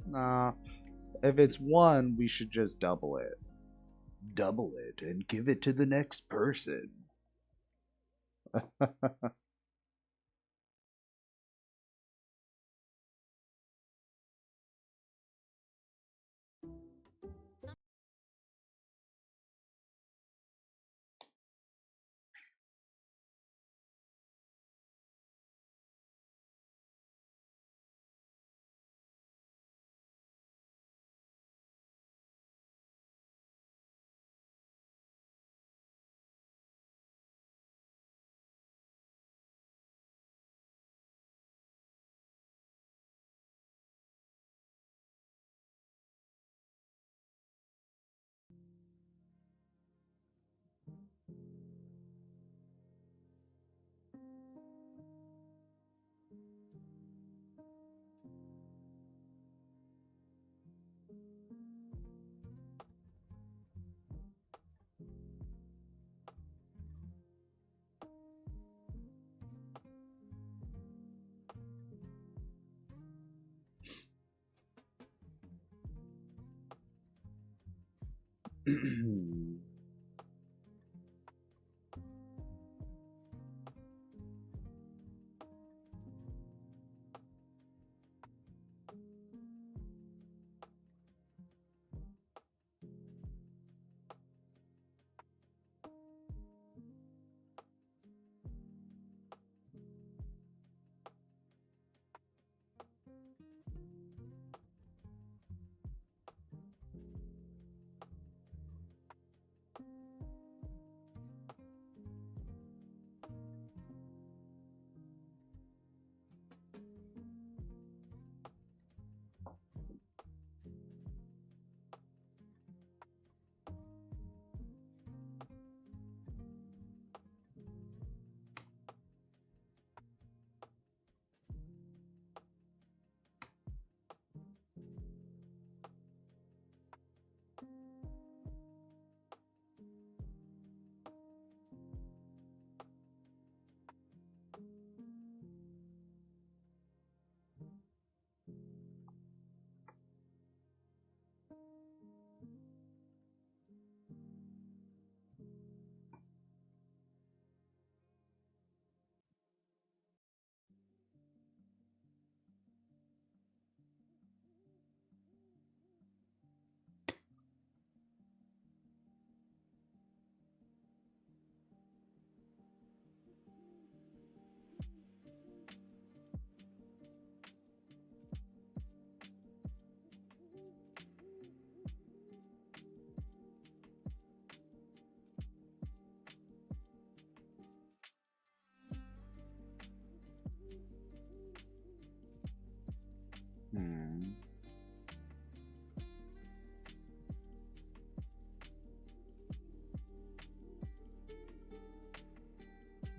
Nah. If it's 1, we should just double it. Double it and give it to the next person.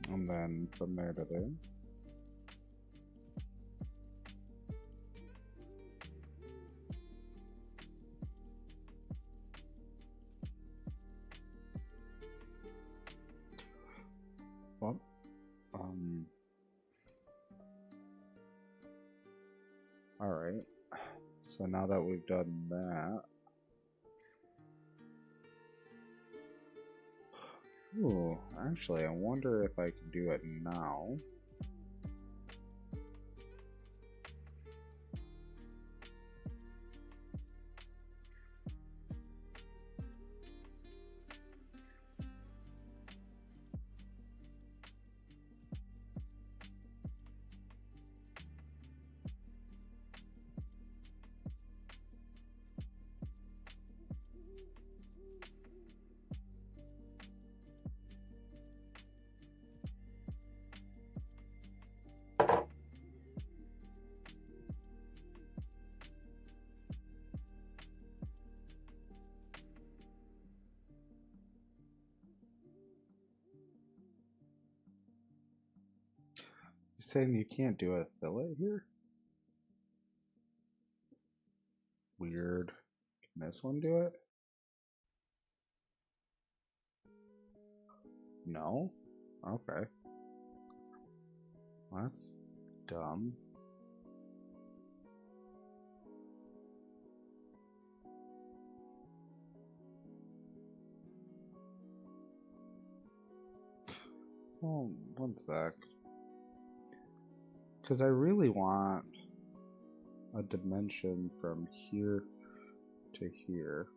And then from there to there. Well, all right. So now that we've done that, ooh, actually, I wonder if I can do it now. You saying you can't do a fillet here? Weird. Can this one do it? No? Okay. Well, that's dumb. Oh, one sec. Because I really want a dimension from here to here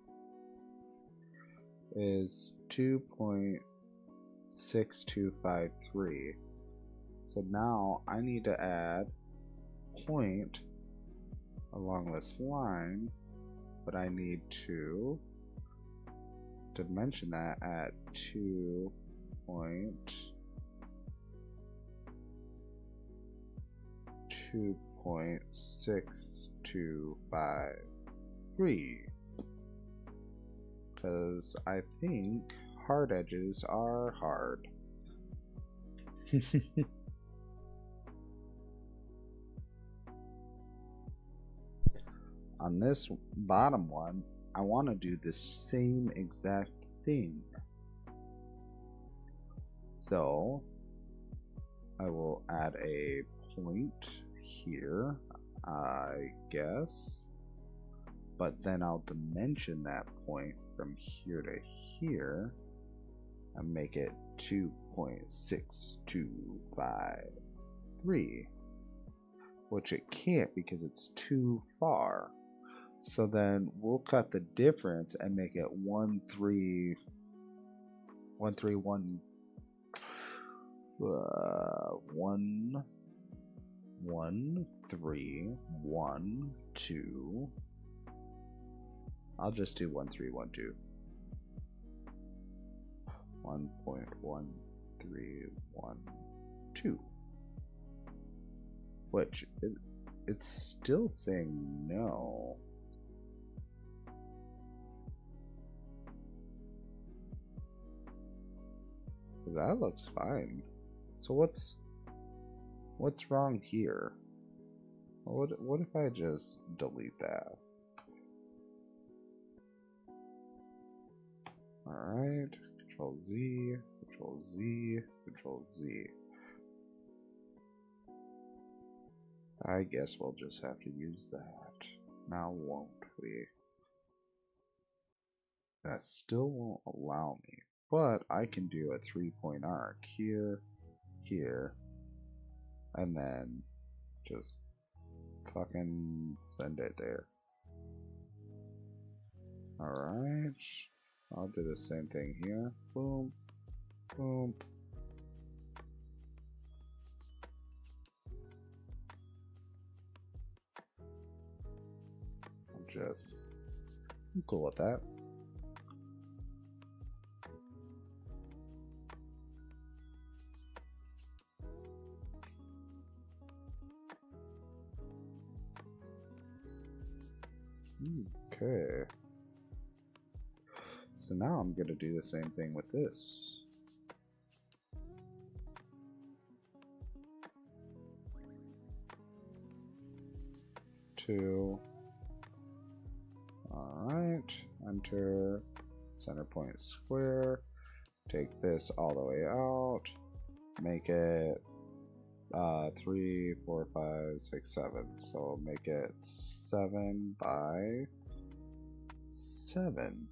is 2.6253. So now I need to add point along this line, but I need to dimension that at 2.6253, because I think hard edges are hard. On this bottom one, I want to do the same exact thing. So I will add a point here, I guess, but then I'll dimension that point from here to here and make it 2.6253, which it can't because it's too far. So then we'll cut the difference and make it 1.1312. I'll just do 1312. 1.1312. Which it's still saying no. That looks fine. So what's wrong here? What if I just delete that? Alright, Control Z, Control Z, Control Z. I guess we'll just have to use that. Now won't we? That still won't allow me. But I can do a 3-point arc here, here, and then just fucking send it there. Alright. I'll do the same thing here. Boom, boom. I'm cool with that. Okay. So now I'm going to do the same thing with this. 2. Alright, enter, center point square, take this all the way out, make it 3, 4, 5, 6, 7. So make it 7 by 7.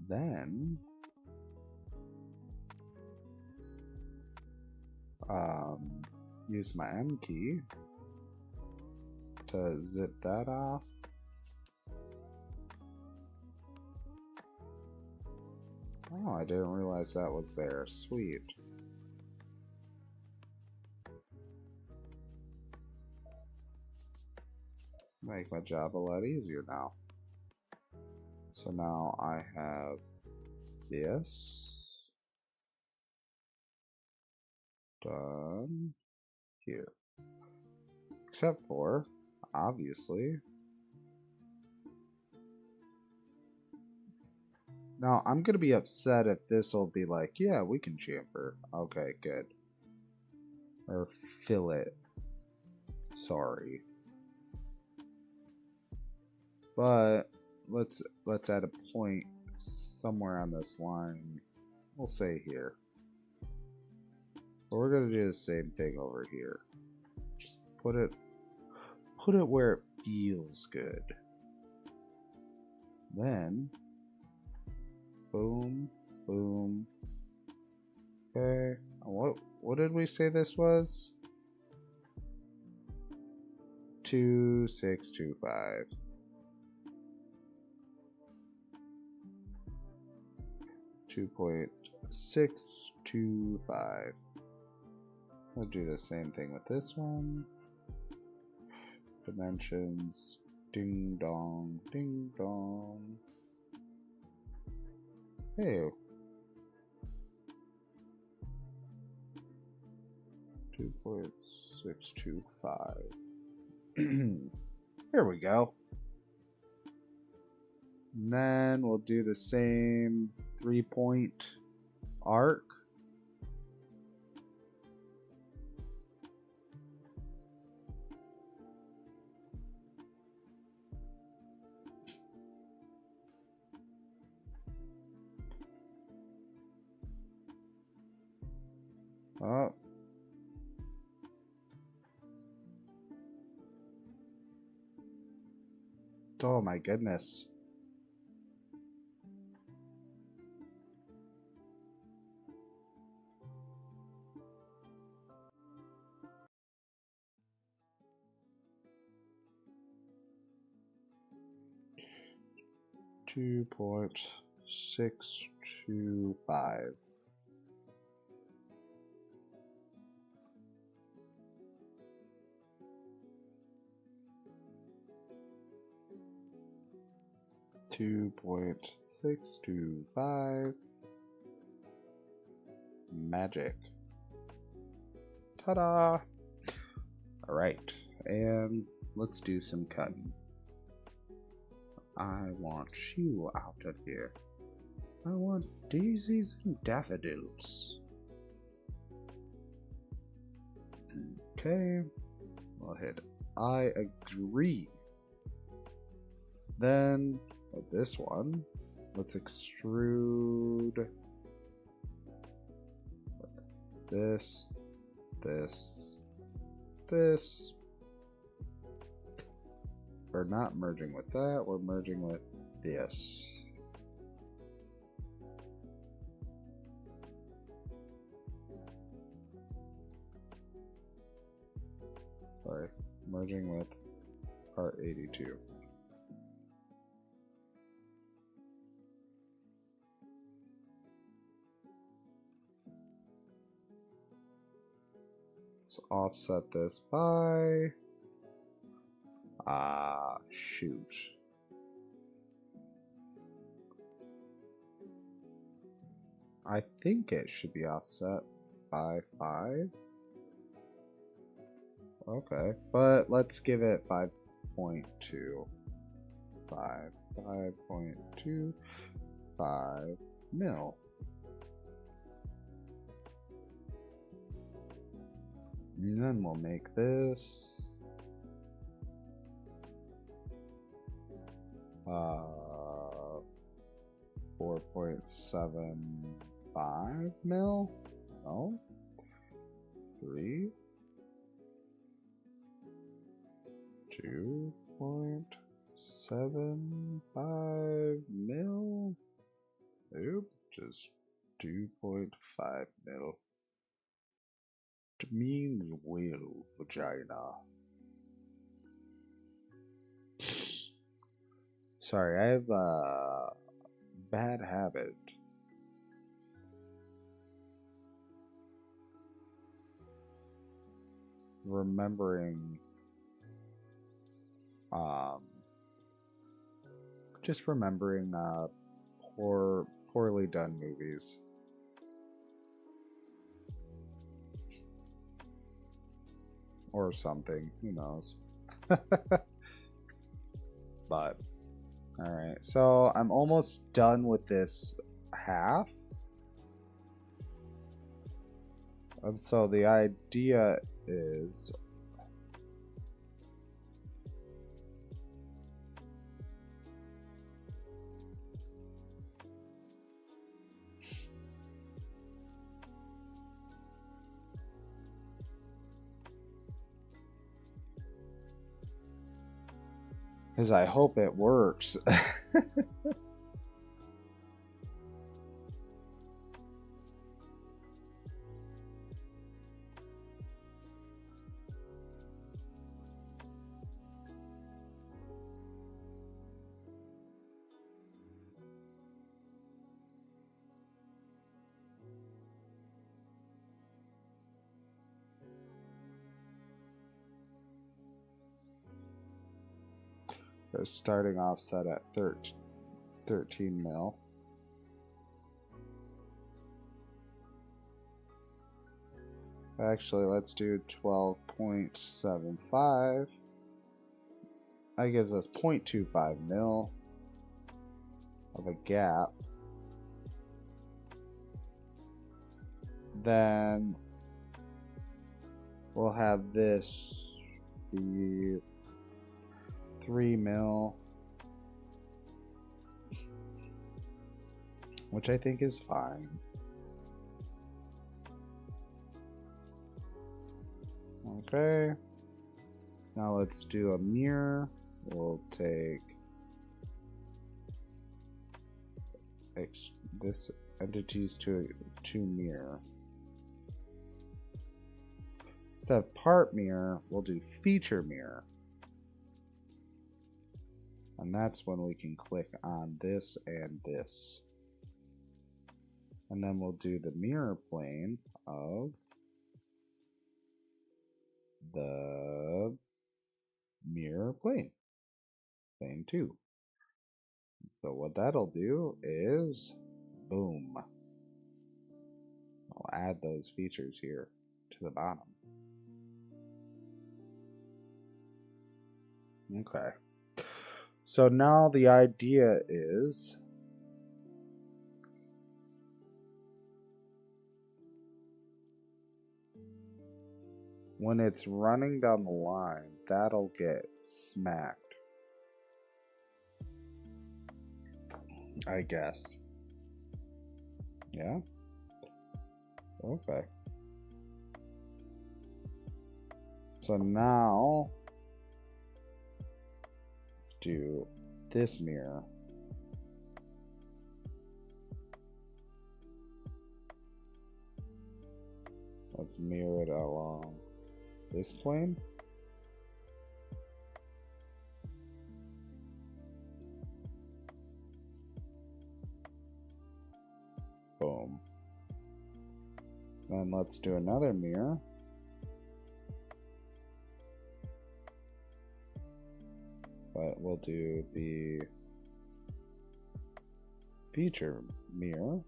Then use my M key to zip that off. Oh, I didn't realize that was there. Sweet. Make my job a lot easier now. So now I have this done here. Except for, obviously, now I'm gonna be upset if this will be like, yeah, we can chamfer. Okay, good. Or fillet. Sorry. But let's add a point somewhere on this line. We'll say here. But we're gonna do the same thing over here. Just put it where it feels good. Then boom, boom. Okay. What did we say this was? 2625. 2.625. We'll do the same thing with this one. Dimensions. Ding dong, ding dong. Hey. 2.625. Here we go. And then we'll do the same 3-point arc. Oh. Oh my goodness. $2.625. $2.625. Magic. Ta-da! Alright, and let's do some cutting. I want you out of here. I want daisies and daffodils. Okay, we'll hit I agree. Then with this one, let's extrude this, this. We're not merging with that, we're merging with this. Sorry, merging with part 82. Let's offset this by... shoot. I think it should be offset by 5. Okay, but let's give it 5.2. 5.25 mil. And then we'll make this 4.75 mil? No. 3. 2.75 mil? Nope, just 2.5 mil. It means whale vagina. Sorry, I have a bad habit. Remembering, just remembering poorly done movies. Or something, who knows. But, alright, so I'm almost done with this half. And so the idea is I hope it works. They're starting off set at 13 mil. Actually, let's do 12.75. That gives us 0.25 mil of a gap. Then we'll have this be 3 mil, which I think is fine. Okay, now let's do a mirror. We'll take this entities to mirror. Instead of part mirror, we'll do feature mirror. And that's when we can click on this and this. And then we'll do the mirror plane of the mirror plane. Plane 2. So what that'll do is, boom. I'll add those features here to the bottom. Okay. So now the idea is when it's running down the line, that'll get smacked. I guess. Yeah? Okay. So now let's do this mirror. Let's mirror it along this plane. Boom. Then let's do another mirror. But we'll do the feature mirror.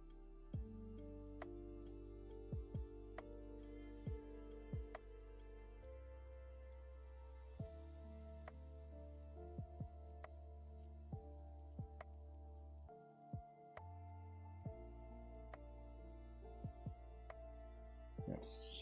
Yes.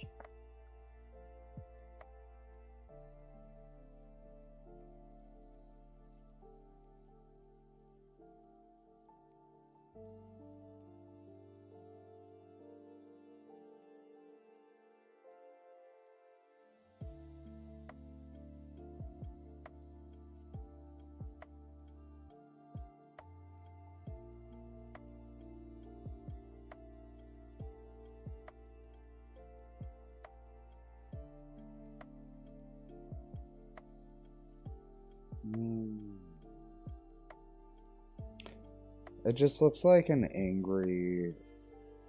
It just looks like an angry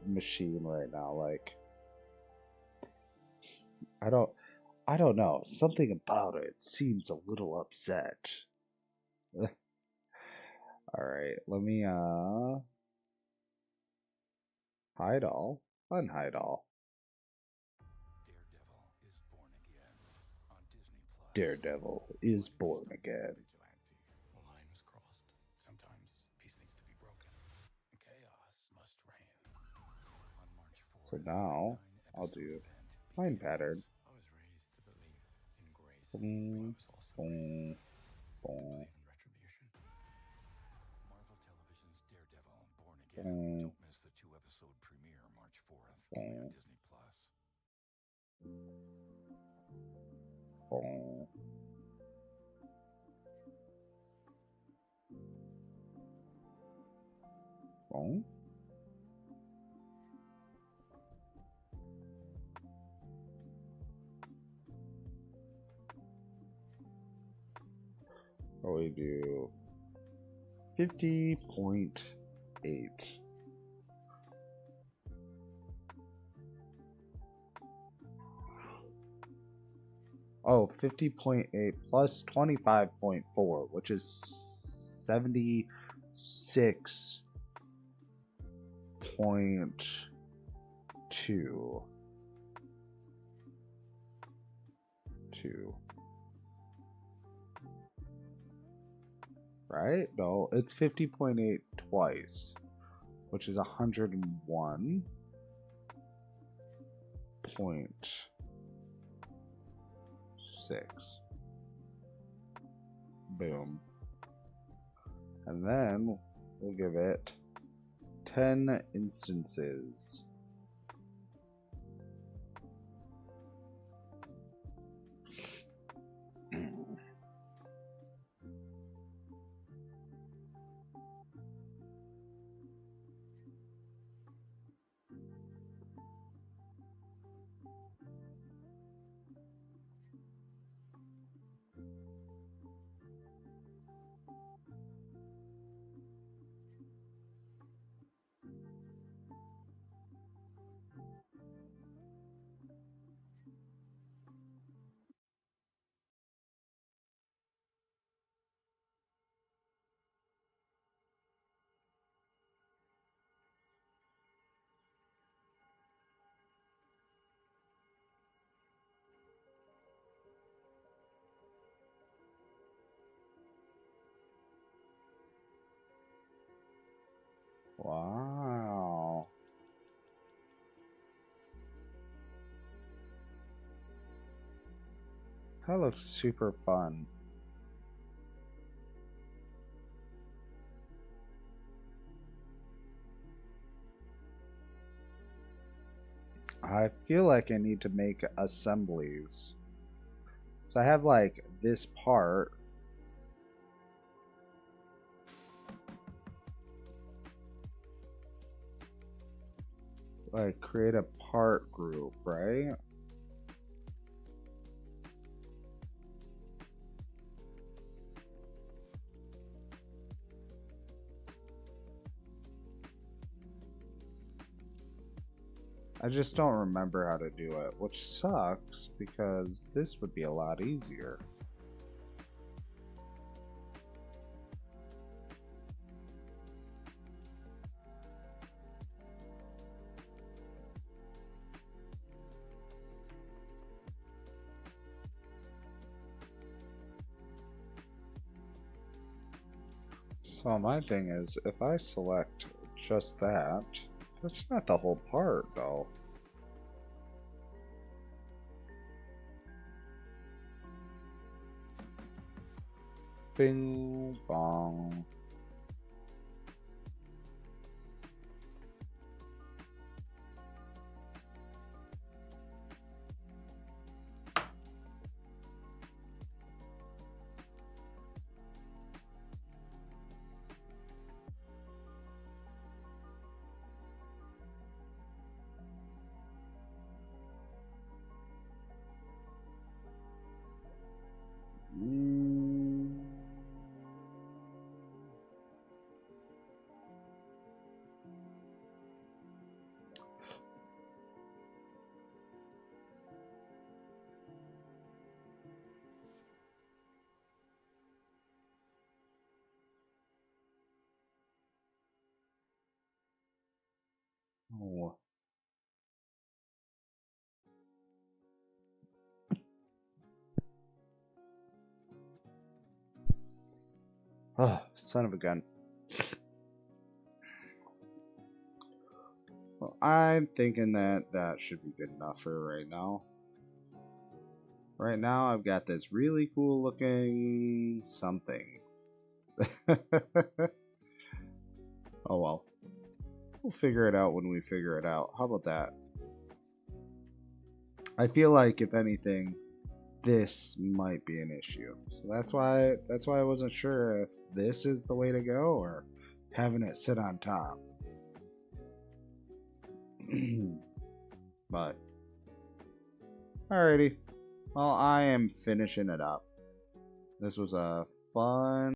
machine right now. Like, I don't I don't know. Something about it seems a little upset. All right, let me hide all, unhide all. Daredevil is born again. The line was crossed. Sometimes peace needs to be broken. Chaos must reign. On March 4th, So now I'll do line pattern. I was raised to believe in grace. Boom, I was also boom, raised to boom, believe in retribution. Marvel Television's Daredevil Born Again. boom, Don't miss the 2-episode premiere March 4th only on boom, Disney Plus. boom. Boom. What we do 50.8. Oh, 50.8 plus 25.4, which is 76.2. Right? No, it's 50.8 twice, which is 101.6. Boom. And then we'll give it 10 instances. Wow. That looks super fun. I feel like I need to make assemblies. So I have like this part. Like create a part group, right? I just don't remember how to do it, which sucks because this would be a lot easier. So my thing is, if I select just that, that's not the whole part though. Bing bong. Oh. Oh, son of a gun. Well, I'm thinking that that should be good enough for right now. Right now, I've got this really cool looking something. Oh well. We'll figure it out when we figure it out. How about that? I feel like, if anything, this might be an issue. So that's why I wasn't sure if this is the way to go or having it sit on top. But alrighty. Well, I am finishing it up. This was a fun